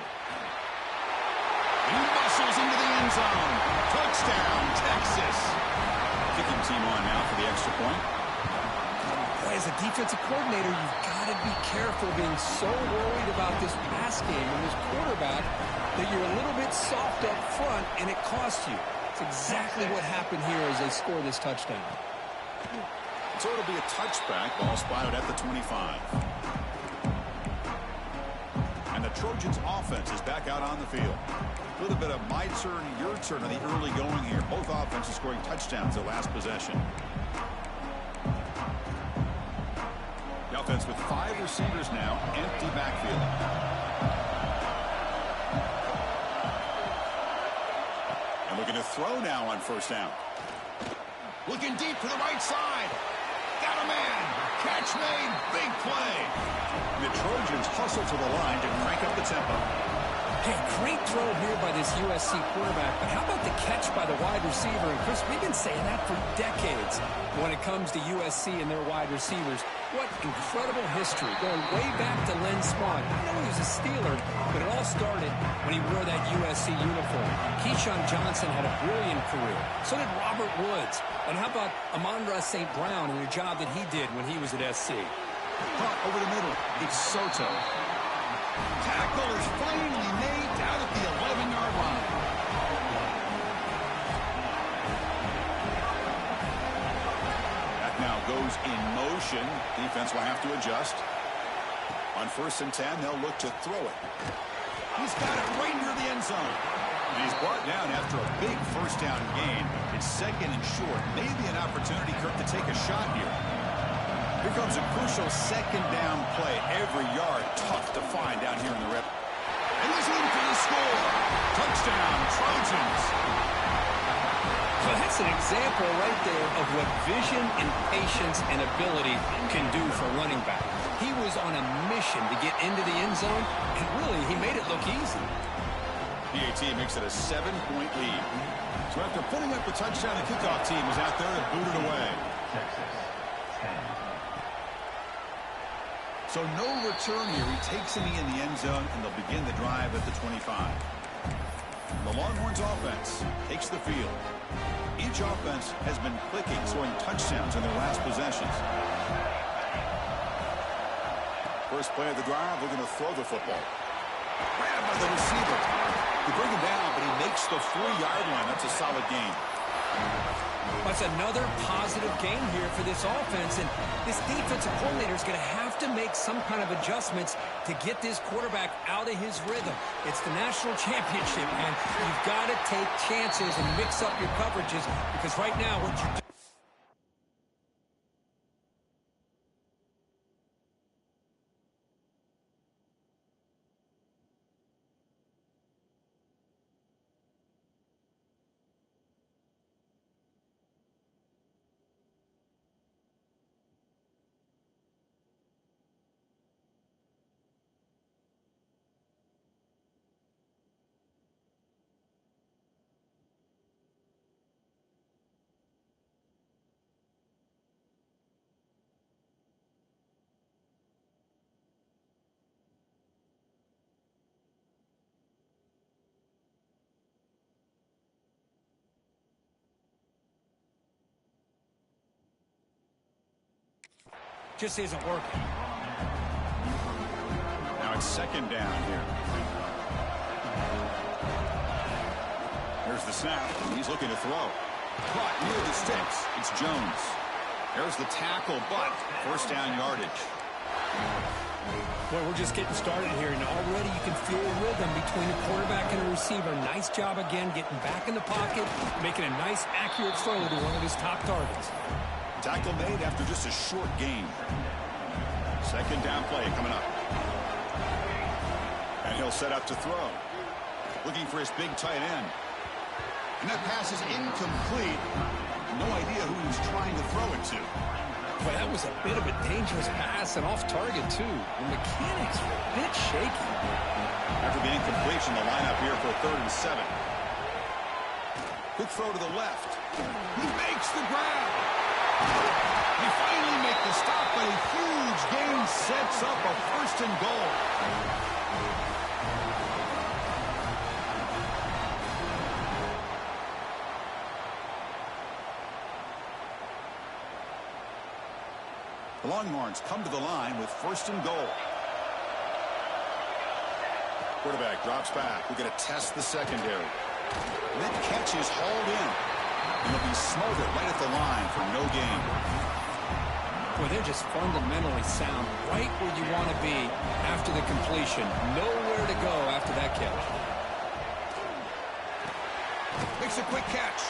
He bustles into the end zone. Touchdown, Texas. Kicking team on now for the extra point. Boy, as a defensive coordinator, you've got to be careful being so worried about this pass game and this quarterback that you're a little bit soft up front and it costs you. It's exactly what happened here as they score this touchdown. So it'll be a touchback. Ball spotted at the 25. And the Trojans offense is back out on the field. A little bit of my turn, your turn on the early going here. Both offenses scoring touchdowns at last possession. The offense with 5 receivers now, empty backfield. Looking to throw now on first down. Looking deep to the right side. Got a man. Catch made. Big play. The Trojans hustle to the line to crank up the tempo. Hey, great throw here by this USC quarterback, but how about the catch by the wide receiver? And Chris, we've been saying that for decades when it comes to USC and their wide receivers. What incredible history, going way back to Len Swan. I know he was a Steeler, but it all started when he wore that USC uniform. Keyshawn Johnson had a brilliant career. So did Robert Woods. And how about Amon-Ra St. Brown and the job that he did when he was at SC? Caught over the middle. It's Soto. Tackle is finally made down at the 11-yard line. That now goes in motion. Defense will have to adjust. On 1st and 10, they'll look to throw it. He's got it right near the end zone. And he's brought down after a big first down gain. It's 2nd and short. Maybe an opportunity, Kirk, to take a shot here. Here comes a crucial 2nd down play. Every yard tough to find down here in the red. And he's in for the score. Touchdown, Trojans. So that's an example right there of what vision and patience and ability can do for running back. He was on a mission to get into the end zone, and really, he made it look easy. PAT makes it a 7-point lead. So after putting up the touchdown, the kickoff team is out there to boot it away. Texas, 10. So no return here. He takes a knee in the end zone, and they'll begin the drive at the 25. The Longhorns offense takes the field. Each offense has been clicking, scoring touchdowns in their last possessions. First play of the drive, we're going to throw the football. Grabbed by the receiver. They bring him down, but he makes the 4-yard line. That's a solid gain. That's another positive game here for this offense, and this defensive coordinator is going to have to make some kind of adjustments to get this quarterback out of his rhythm. It's the national championship, man. You've got to take chances and mix up your coverages, because right now what you're doing. Just isn't working. Now it's 2nd down here. Here's the snap. He's looking to throw. Caught near the sticks. It's Jones. There's the tackle, but 1st down yardage. Boy, we're just getting started here, and already you can feel a rhythm between the quarterback and the receiver. Nice job again getting back in the pocket, making a nice, accurate throw to one of his top targets. Tackle made after just a short gain. 2nd down play coming up. And he'll set up to throw. Looking for his big tight end. And that pass is incomplete. No idea who he was trying to throw it to. Boy, that was a bit of a dangerous pass and off target, too. The mechanics were a bit shaky. After the incompletion, the lineup here for 3rd and 7. Quick throw to the left. He makes the grab. They finally make the stop, but a huge gain sets up a 1st and goal. The Longhorns come to the line with 1st and goal. Quarterback drops back. We're going to test the secondary. That catch is hauled in. And he'll be smothered right at the line for no gain. Boy, they're just fundamentally sound right where you want to be after the completion. Nowhere to go after that catch. Makes a quick catch.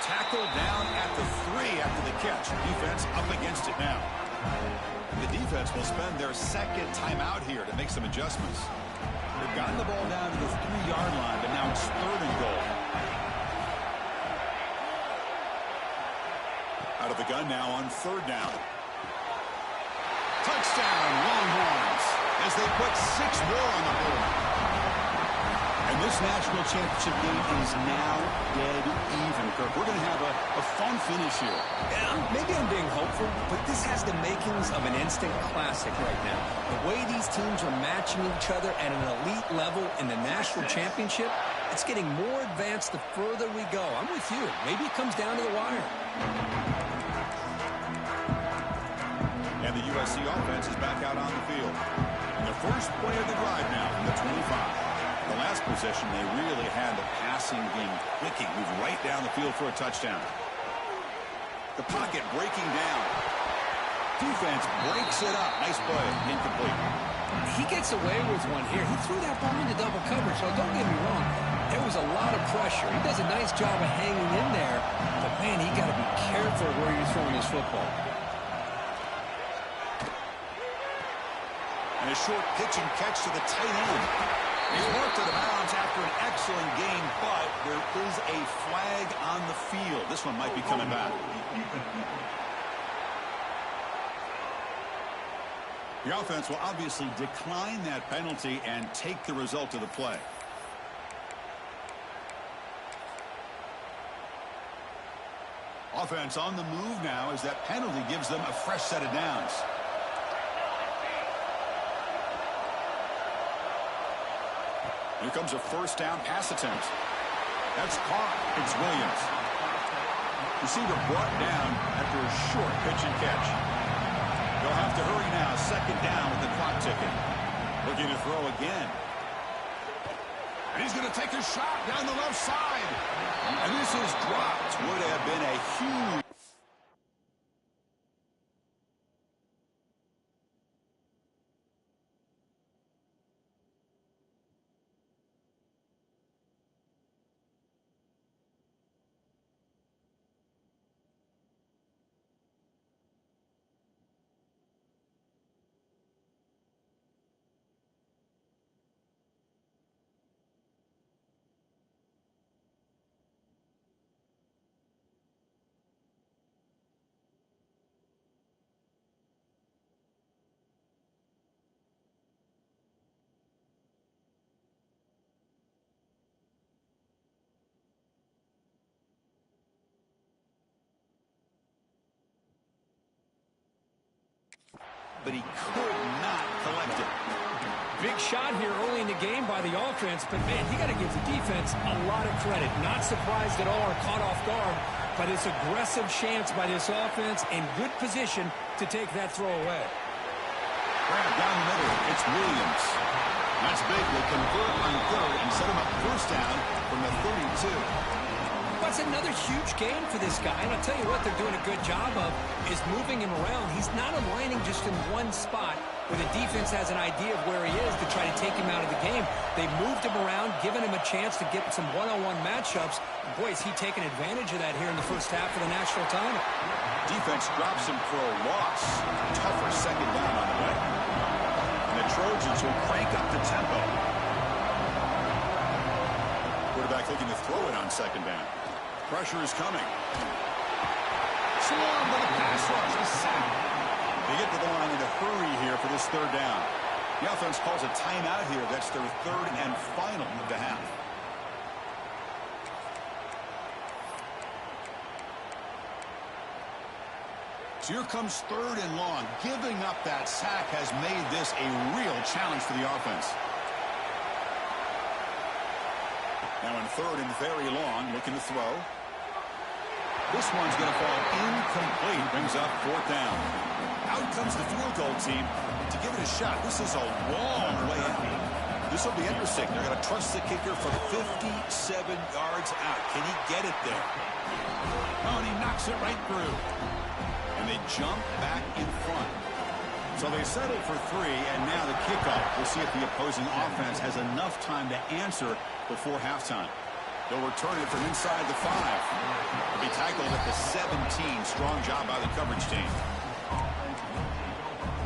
Tackled down at the 3 after the catch. Defense up against it now. The defense will spend their 2nd timeout here to make some adjustments. They've gotten the ball down to the 3-yard line, but now it's 3rd and goal. Out of the gun now on 3rd down. Touchdown, Longhorns, as they put 6 more on the board. And this national championship game is now dead even, Kirk. We're going to have a fun finish here. Yeah, maybe I'm being hopeful, but this has the makings of an instant classic right now. The way these teams are matching each other at an elite level in the national championship, it's getting more advanced the further we go. I'm with you. Maybe it comes down to the wire. And the USC offense is back out on the field. And the first play of the drive now from the 25. The last possession, they really had the passing game clicking, move right down the field for a touchdown. The pocket breaking down. Defense breaks it up. Nice play. Incomplete. He gets away with one here. He threw that ball into double coverage, so don't get me wrong. There was a lot of pressure. He does a nice job of hanging in there, but, man, he got to be careful where you're throwing this football. And a short pitch and catch to the tight end. He's worked out of bounds after an excellent game, but there is a flag on the field. This one might be coming back. The offense will obviously decline that penalty and take the result of the play. Offense on the move now as that penalty gives them a fresh set of downs. Here comes a first down pass attempt. That's caught. It's Williams. Receiver brought down after a short pitch and catch. They'll have to hurry now. Second down with the clock ticking. Looking to throw again. And he's going to take a shot down the left side. And this is dropped. Would have been a huge... But he could not collect it. Big shot here early in the game by the offense, but, man, you got to give the defense a lot of credit. Not surprised at all or caught off guard, but it's aggressive chance by this offense in good position to take that throw away. Grab down the middle. It's Williams. That's big. They convert on third and set him up first down from the 32. That's another huge game for this guy, and I'll tell you what they're doing a good job of is moving him around. He's not aligning just in one spot where the defense has an idea of where he is to try to take him out of the game. They've moved him around, given him a chance to get some one-on-one matchups. Boy, is he taking advantage of that here in the first half of the national title. Defense drops him for a loss. Tougher second down on the way. And the Trojans will crank up the tempo. Quarterback looking to throw it on second down. Pressure is coming. Swarm with a pass rush. A sack. They get to the line in a hurry here for this third down. The offense calls a timeout here. That's their third and final of the half. So here comes third and long. Giving up that sack has made this a real challenge for the offense. Now in third and very long, looking to throw. This one's going to fall incomplete. Brings up fourth down. Out comes the field goal team to give it a shot. This is a long way out. This will be interesting. They're going to trust the kicker from 57 yards out. Can he get it there? Oh, and he knocks it right through. And they jump back in front. So they settle for three, and now the kickoff. We'll see if the opposing offense has enough time to answer before halftime. They'll return it from inside the 5. They'll be tackled at the 17. Strong job by the coverage team.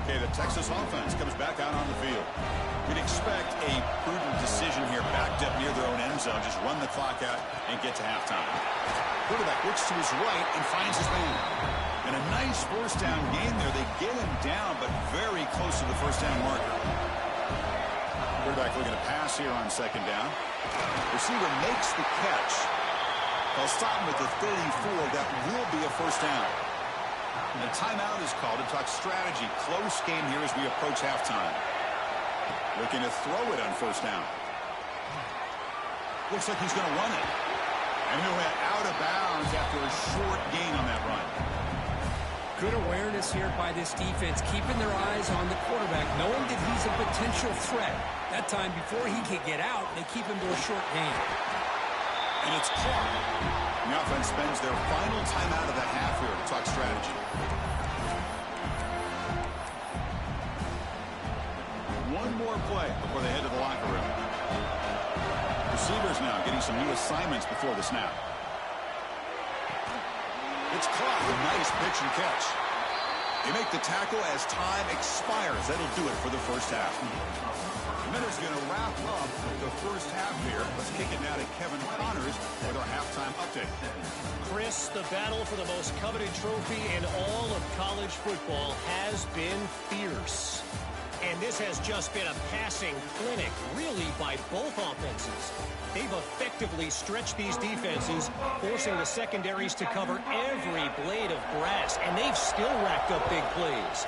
Okay, the Texas offense comes back out on the field. We'd expect a prudent decision here, backed up near their own end zone. Just run the clock out and get to halftime. Quarterback looks to his right and finds his man. And a nice first down game there. They get him down, but very close to the first down marker. Quarterback looking to pass here on second down. Receiver makes the catch. They'll stop him at the 34. That will be a first down. And a timeout is called to talk strategy. Close game here as we approach halftime. Looking to throw it on first down. Looks like he's going to run it. And he went out of bounds after a short gain on that run. Good awareness here by this defense, keeping their eyes on the quarterback, knowing that he's a potential threat. That time, before he can get out, they keep him to a short gain. And it's caught. The offense spends their final timeout of the half here to talk strategy. 1 one more play before they head to the locker room. Receivers now getting some new assignments before the snap. It's caught. A nice pitch and catch. They make the tackle as time expires. That'll do it for the first half. Minter's going to wrap up the first half here. Let's kick it now to Kevin Connors with our halftime update. Chris, the battle for the most coveted trophy in all of college football has been fierce. And this has just been a passing clinic, really, by both offenses. They've effectively stretched these defenses, forcing the secondaries to cover every blade of grass, and they've still racked up big plays.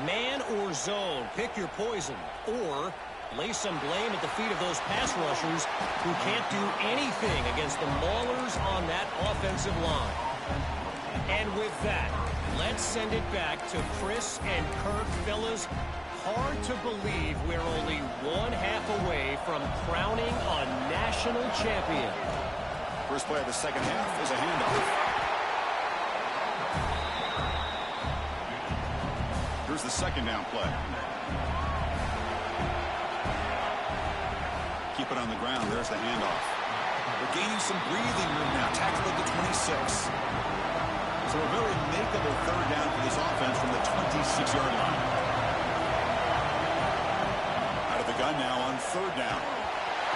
Man or zone, pick your poison, or lay some blame at the feet of those pass rushers who can't do anything against the maulers on that offensive line. And with that, let's send it back to Chris and Kirk. Fellas, hard to believe we're only one half away from crowning a national champion. First play of the second half is a handoff. Here's the second down play. Keep it on the ground. There's the handoff. They're gaining some breathing room now. Tackled at the 26. So a very makeable third down for this offense from the 26-yard line. Out of the gun now on third down.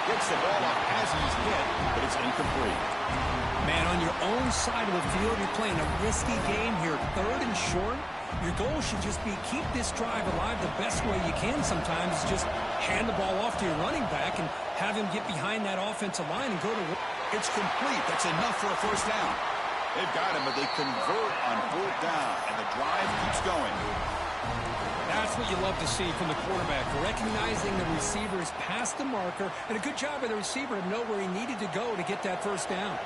Gets the ball off as he's hit, but it's incomplete. Man, on your own side of the field, you're playing a risky game here. Third and short. Your goal should just be keep this drive alive the best way you can sometimes. Just hand the ball off to your running back and have him get behind that offensive line and go to work. It's complete. That's enough for a first down. They've got him, but they convert on fourth down, and the drive keeps going. That's what you love to see from the quarterback, recognizing the receiver is past the marker, and a good job by the receiver to know where he needed to go to get that first down.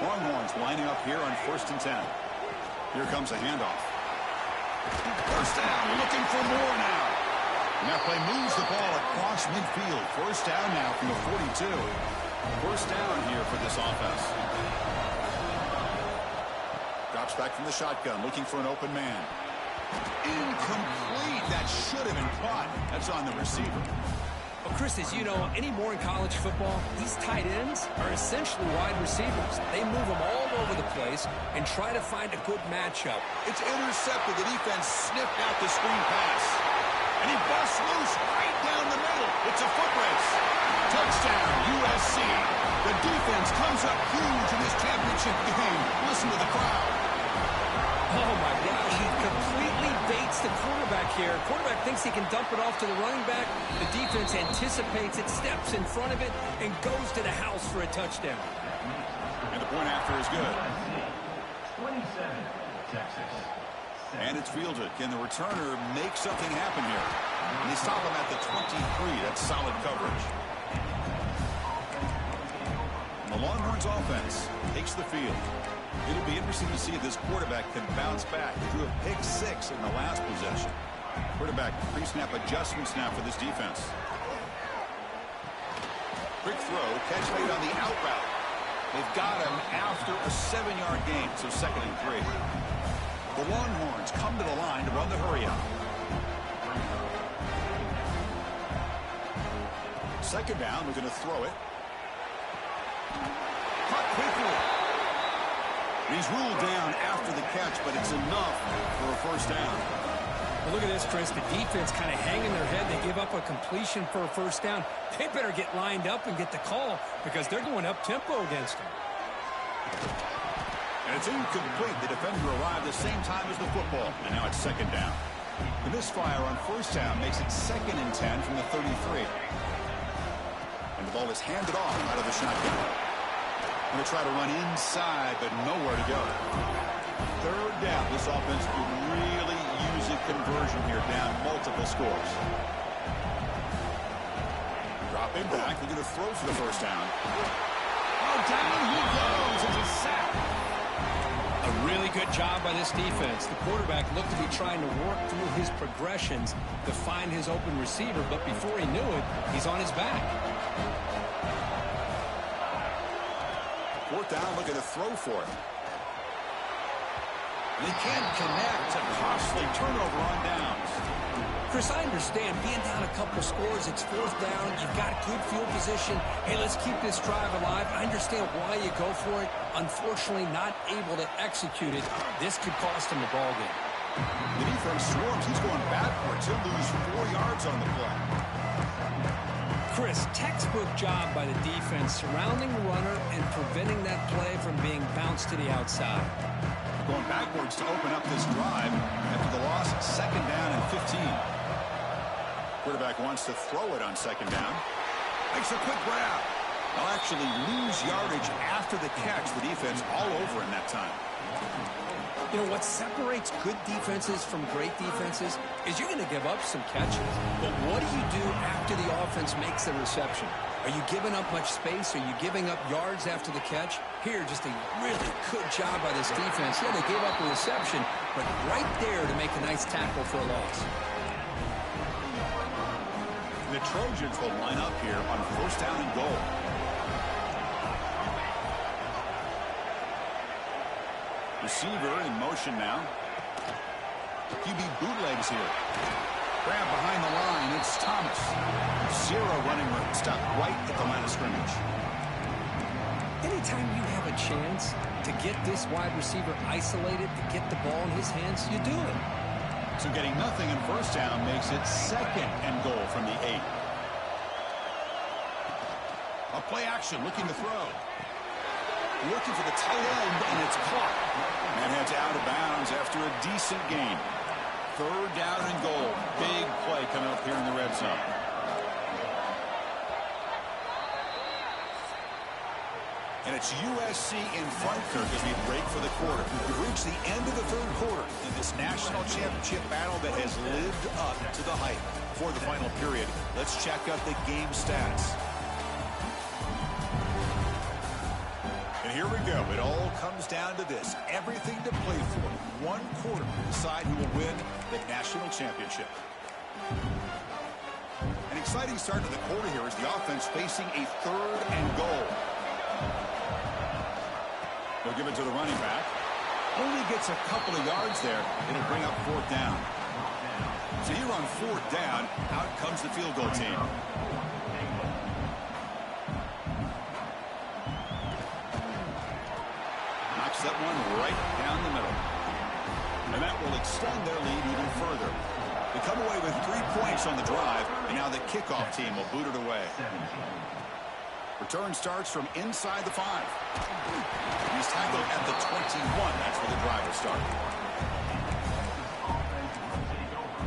Longhorns lining up here on 1st and 10. Here comes a handoff. First down, looking for more now. And that play moves the ball across midfield. First down now from the 42. First down here for this offense. Drops back from the shotgun, looking for an open man. Incomplete. That should have been caught. That's on the receiver. Well, Chris, as you know, anymore in college football, these tight ends are essentially wide receivers. They move them all over the place and try to find a good matchup. It's intercepted. The defense sniffed out the screen pass. And he busts loose right down the middle. It's a foot race. Touchdown, USC. The defense comes up huge in this championship game. Listen to the crowd. Oh, my gosh, he completely baits the quarterback here. Quarterback thinks he can dump it off to the running back. The defense anticipates it, steps in front of it, and goes to the house for a touchdown. And the point after is good. 27, Texas. And it's fielded. Can the returner make something happen here? And they stop him at the 23. That's solid coverage. And the Longhorns offense takes the field. It'll be interesting to see if this quarterback can bounce back. He drew a pick-6 in the last possession. Quarterback pre-snap adjustments now for this defense. Quick throw, catch made on the out route. They've got him after a 7-yard gain, so 2nd and 3. The Longhorns come to the line to run the hurry-up. Second down, we're going to throw it. Caught quickly. He's ruled down after the catch, but it's enough for a first down. Well, look at this, Chris. The defense kind of hanging their head. They give up a completion for a first down. They better get lined up and get the call because they're going up-tempo against them. And it's incomplete. The defender arrived the same time as the football, and now it's second down. The misfire on first down makes it 2nd and 10 from the 33. And the ball is handed off out of the shotgun. Going to try to run inside, but nowhere to go. Third down. This offense could really use a conversion here, down multiple scores. Dropping back. They're going to throw for the first down. Oh, down he goes. It's a sack. A really good job by this defense. The quarterback looked to be trying to work through his progressions to find his open receiver, but before he knew it, he's on his back. Fourth down, looking to throw for it. And he can't connect. A costly turnover on downs. Chris, I understand being down a couple scores, it's fourth down, you've got good field position. Hey, let's keep this drive alive. I understand why you go for it. Unfortunately, not able to execute it. This could cost him the ball game. The defense swarms. He's going backwards. He'll lose 4 yards on the play. Chris, textbook job by the defense surrounding the runner and preventing that play from being bounced to the outside. Going backwards to open up this drive after the loss, second down and 15. Quarterback wants to throw it on second down. Makes a quick grab. They'll actually lose yardage after the catch. The defense all over in that time. You know, what separates good defenses from great defenses is you're going to give up some catches. But what do you do after the offense makes the reception? Are you giving up much space? Are you giving up yards after the catch? Here, just a really good job by this defense. Yeah, they gave up a reception, but right there to make a nice tackle for a loss. The Trojans will line up here on first down and goal. Receiver in motion now. QB bootlegs here. Grab behind the line. It's Thomas. 0 running room. Stop right at the line of scrimmage. Anytime you have a chance to get this wide receiver isolated, to get the ball in his hands, you do it. So getting nothing in first down makes it second and goal from the 8. A play action, looking to throw. Looking for the tight end, and it's caught. And heads out of bounds after a decent gain. Third down and goal. Big play coming up here in the red zone. And it's USC in front, Kirk, as we break for the quarter. We've reached the end of the third quarter in this national championship battle that has lived up to the hype. For the final period, let's check out the game stats. And here we go. It all comes down to this. Everything to play for. One quarter to decide who will win the national championship. An exciting start to the quarter here as the offense facing a third and goal. They'll give it to the running back. Only gets a couple of yards there. It'll bring up fourth down. So here on fourth down, out comes the field goal team. Knocks that one right down the middle. And that will extend their lead even further. They come away with 3 points on the drive, and now the kickoff team will boot it away. Return starts from inside the 5. He's tackled at the 21. That's where the drive will start.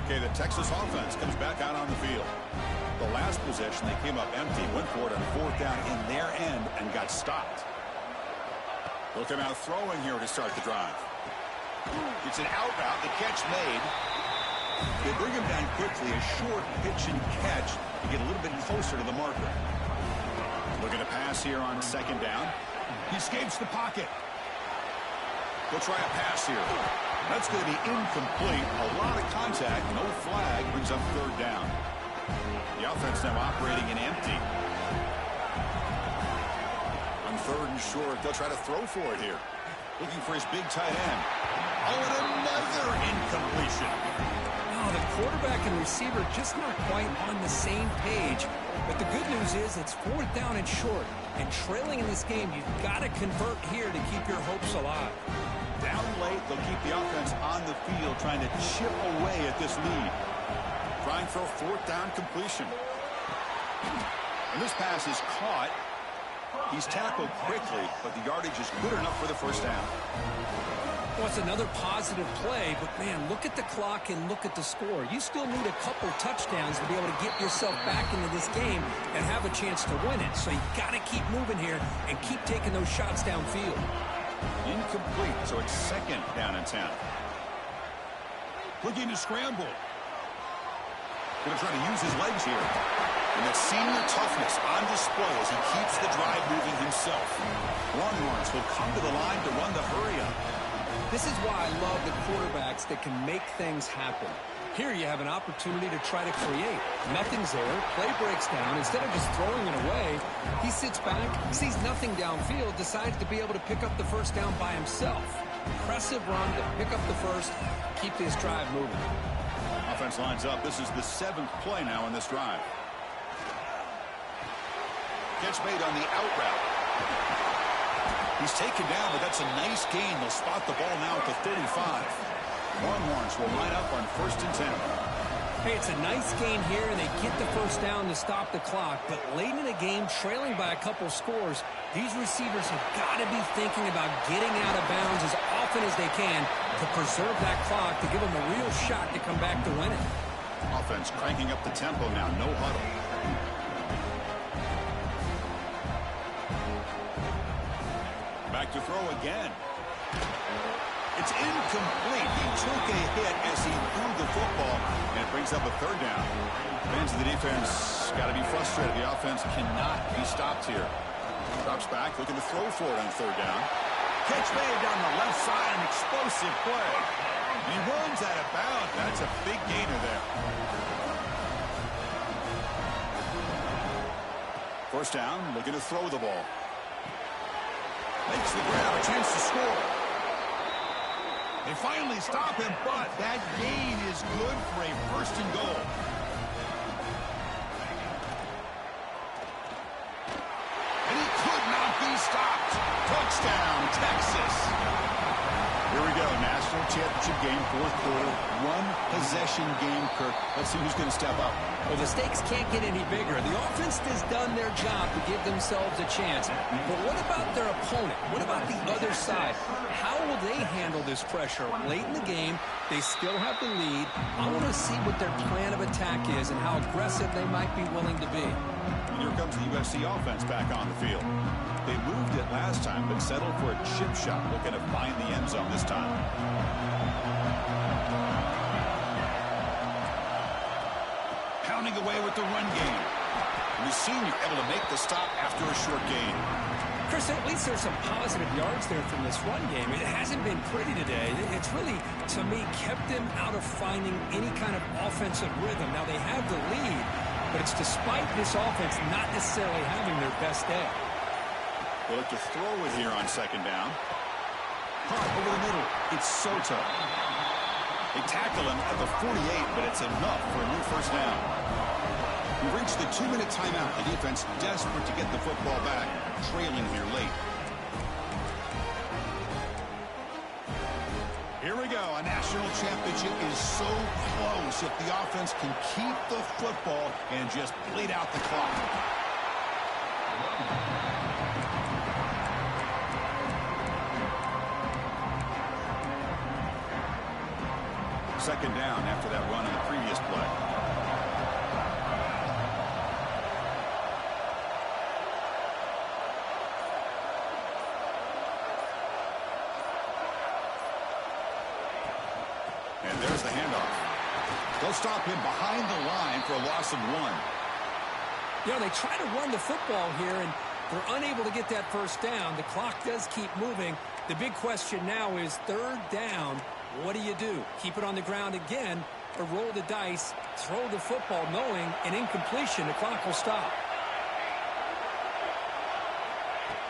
Okay, the Texas offense comes back out on the field. The last possession, they came up empty, went for it on fourth down in their end and got stopped. They'll come out throwing here to start the drive. It's an out route, the catch made. They bring him down quickly, a short pitch and catch to get a little bit closer to the marker. Looking to pass here on second down. He escapes the pocket. He'll try a pass here. That's going to be incomplete. A lot of contact, no flag, brings up third down. The offense now operating in empty. On third and short, they'll try to throw for it here. Looking for his big tight end. Oh, and another incompletion. Oh, the quarterback and receiver just not quite on the same page. But the good news is it's fourth down and short. And trailing in this game, you've got to convert here to keep your hopes alive. Down late, they'll keep the offense on the field trying to chip away at this lead. Trying for a fourth down completion. And this pass is caught. He's tackled quickly, but the yardage is good enough for the first down. Well, it's another positive play, but, man, look at the clock and look at the score. You still need a couple touchdowns to be able to get yourself back into this game and have a chance to win it. So you got to keep moving here and keep taking those shots downfield. Incomplete, so it's second down and 10. Looking to scramble. Going to try to use his legs here. And that senior toughness on display as he keeps the drive moving himself. Longhorns will come to the line to run the hurry-up. This is why I love the quarterbacks that can make things happen. Here you have an opportunity to try to create. Nothing's there. Play breaks down. Instead of just throwing it away, he sits back, sees nothing downfield, decides to be able to pick up the first down by himself. Impressive run to pick up the first, keep this drive moving. A Offense lines up. This is the 7th play now in this drive. Catch made on the out route. He's taken down, but that's a nice gain. They'll spot the ball now at the 35. Longhorns will line up on 1st and 10. Hey, it's a nice gain here, and they get the first down to stop the clock. But late in the game, trailing by a couple scores, these receivers have got to be thinking about getting out of bounds as often as they can to preserve that clock, to give them a real shot to come back to win it. Offense cranking up the tempo now, no huddle. Back to throw again. It's incomplete. He took a hit as he threw the football, and it brings up a 3rd down. Fans of the defense got to be frustrated. The offense cannot be stopped here. Drops back, looking to throw for it on 3rd down. Catch made down the left side, an explosive play. He runs out of bounds. That's a big gainer there. 1st down, looking to throw the ball. Makes the grab, a chance to score. They finally stop him, but that gain is good for a 1st and goal. And he could not be stopped. Touchdown, Texas. Here we go, national championship game, 4th quarter, 1-possession game, Kirk. Let's see who's going to step up. Well, the stakes can't get any bigger. The offense has done their job to give themselves a chance. But what about their opponent? What about the other side? How will they handle this pressure? Late in the game, they still have the lead. I want to see what their plan of attack is and how aggressive they might be willing to be. And here comes the USC offense back on the field. They moved it last time, but settled for a chip shot, looking to find the end zone this time. Pounding away with the run game. And the senior able to make the stop after a short gain. Chris, at least there's some positive yards there from this run game. It hasn't been pretty today. It's really, to me, kept them out of finding any kind of offensive rhythm. Now, they have the lead, but it's despite this offense not necessarily having their best day. They'll look to throw it here on 2nd down. Hot over the middle. It's Soto. They tackle him at the 48, but it's enough for a new 1st down. We've reached the 2-minute timeout. The defense desperate to get the football back, trailing here late. Here we go. A national championship is so close if the offense can keep the football and just bleed out the clock. 2nd down after that run in the previous play. And there's the handoff. They'll stop him behind the line for a loss of 1. You know, they try to run the football here, and they're unable to get that 1st down. The clock does keep moving. The big question now is 3rd down. What do you do? Keep it on the ground again, or roll the dice, throw the football, knowing an incompletion, the clock will stop.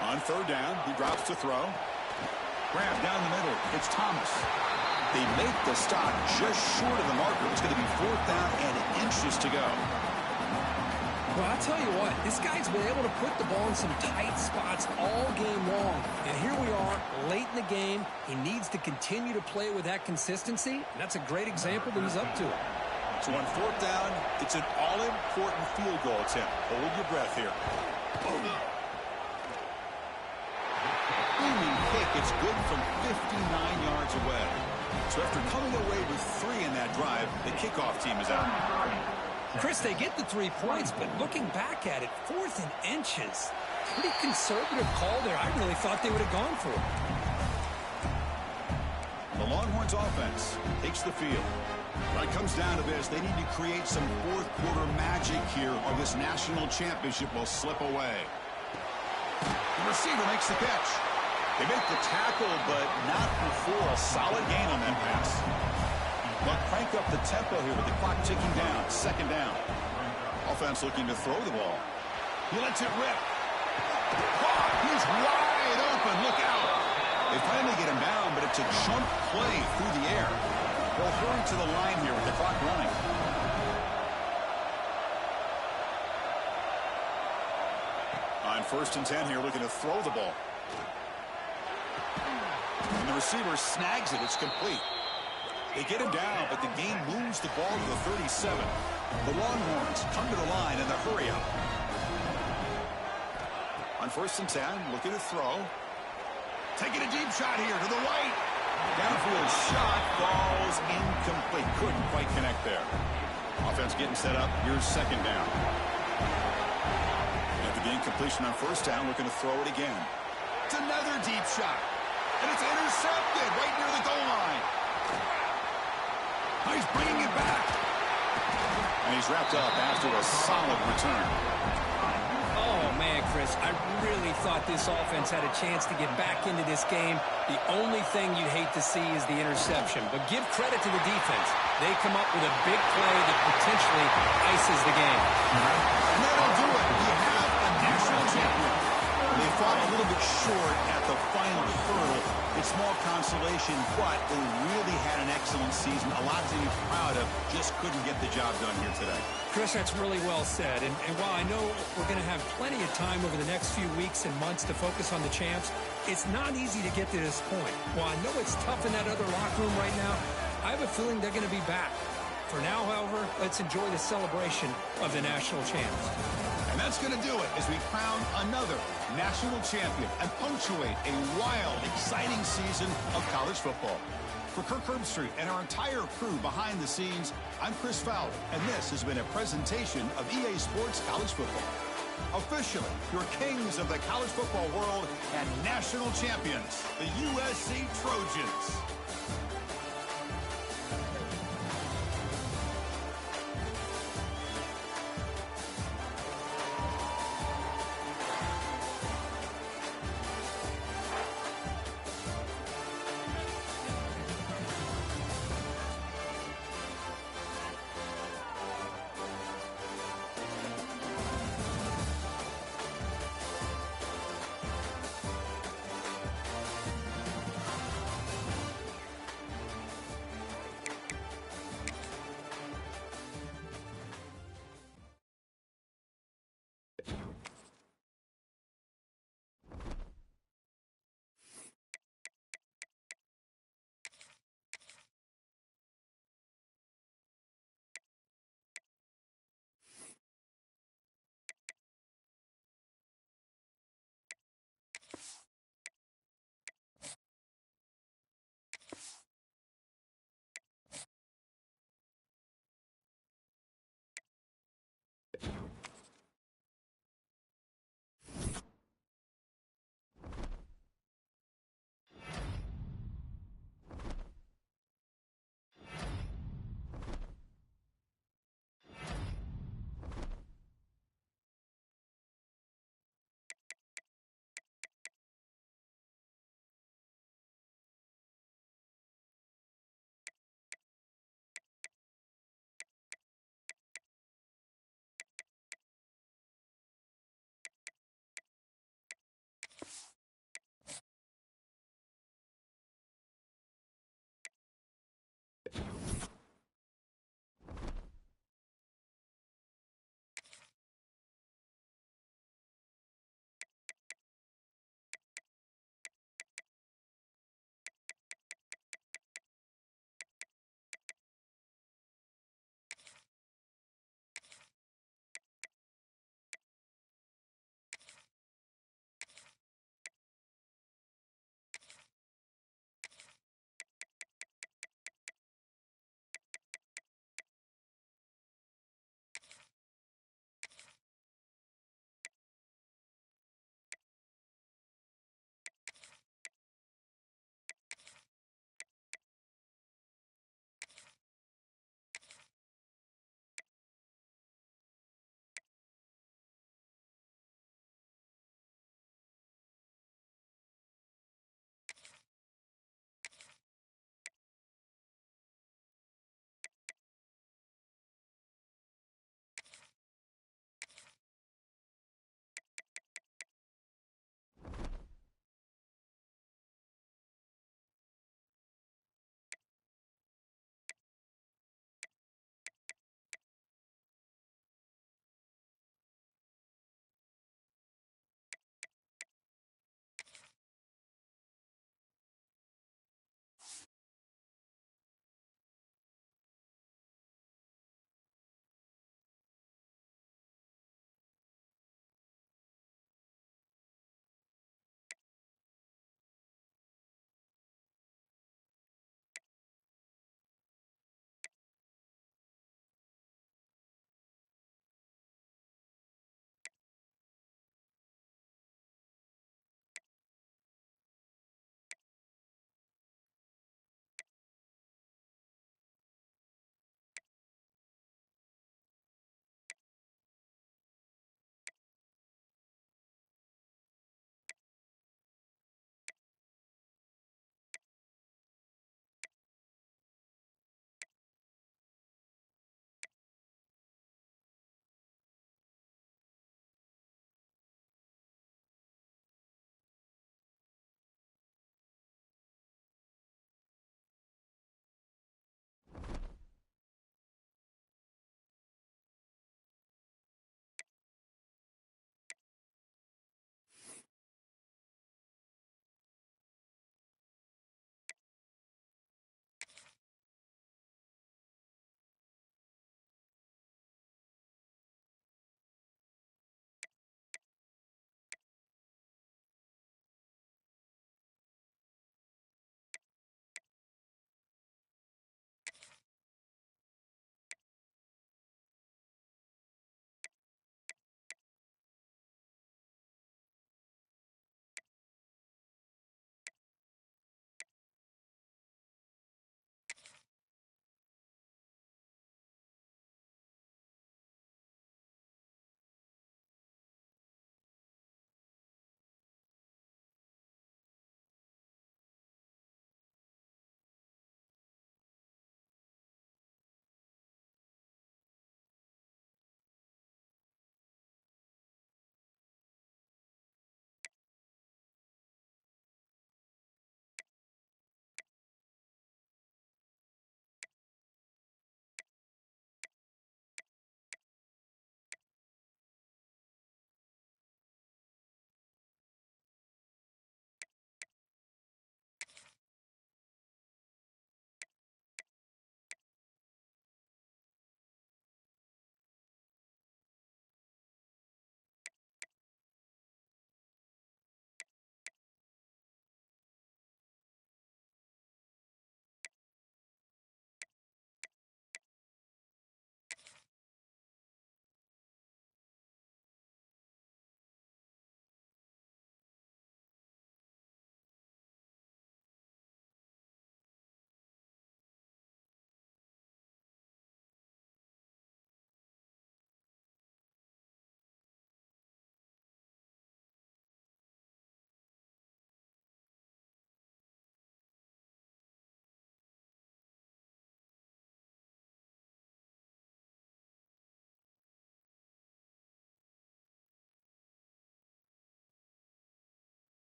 On 3rd down, he drops to throw. Grab down the middle. It's Thomas. They make the stop just short of the marker. It's going to be 4th down and inches to go. Well, I'll tell you what, this guy's been able to put the ball in some tight spots all game long. And here we are, late in the game. He needs to continue to play with that consistency. And that's a great example that he's up to it. So on 4th down, it's an all-important field goal attempt. Hold your breath here. Booming kick. It's good from 59 yards away. So after coming away with 3 in that drive, the kickoff team is out. Chris, they get the 3 points, but looking back at it, 4th and inches. Pretty conservative call there. I really thought they would have gone for it. The Longhorns offense takes the field. When it comes down to this, they need to create some 4th quarter magic here, or this national championship will slip away. The receiver makes the catch. They make the tackle, but not before a solid gain on that pass. But crank up the tempo here with the clock ticking down. 2nd down. Offense looking to throw the ball. He lets it rip. Caught. He's wide open. Look out. They finally get him down, but it's a jump play through the air. They'll hurry to the line here with the clock running. On 1st and 10 here, looking to throw the ball. And the receiver snags it. It's complete. They get him down, but the game moves the ball to the 37. The Longhorns come to the line in the hurry-up. On 1st and 10, looking to throw. Taking a deep shot here to the right. Downfield shot falls incomplete. Couldn't quite connect there. Offense getting set up. Here's 2nd down. After the incompletion on 1st down, looking to throw it again. It's another deep shot. And it's intercepted right near the goal line. Now he's bringing it back. And he's wrapped up after a solid return. Oh, man, Chris, I really thought this offense had a chance to get back into this game. The only thing you'd hate to see is the interception. But give credit to the defense. They come up with a big play that potentially ices the game. And that'll do it. You have a national champion. They fought a little bit short at the final hurdle. It's small consolation, but they really had an excellent season. A lot to be proud of. Just couldn't get the job done here today. Chris, that's really well said. And while I know we're going to have plenty of time over the next few weeks and months to focus on the champs, it's not easy to get to this point. While I know it's tough in that other locker room right now, I have a feeling they're going to be back. For now, however, let's enjoy the celebration of the national champs. And that's going to do it as we crown another national champion and punctuate a wild, exciting season of college football. For Kirk Herbstreit and our entire crew behind the scenes, I'm Chris Fowler, and this has been a presentation of EA Sports College Football. Officially, your kings of the college football world and national champions, the USC Trojans.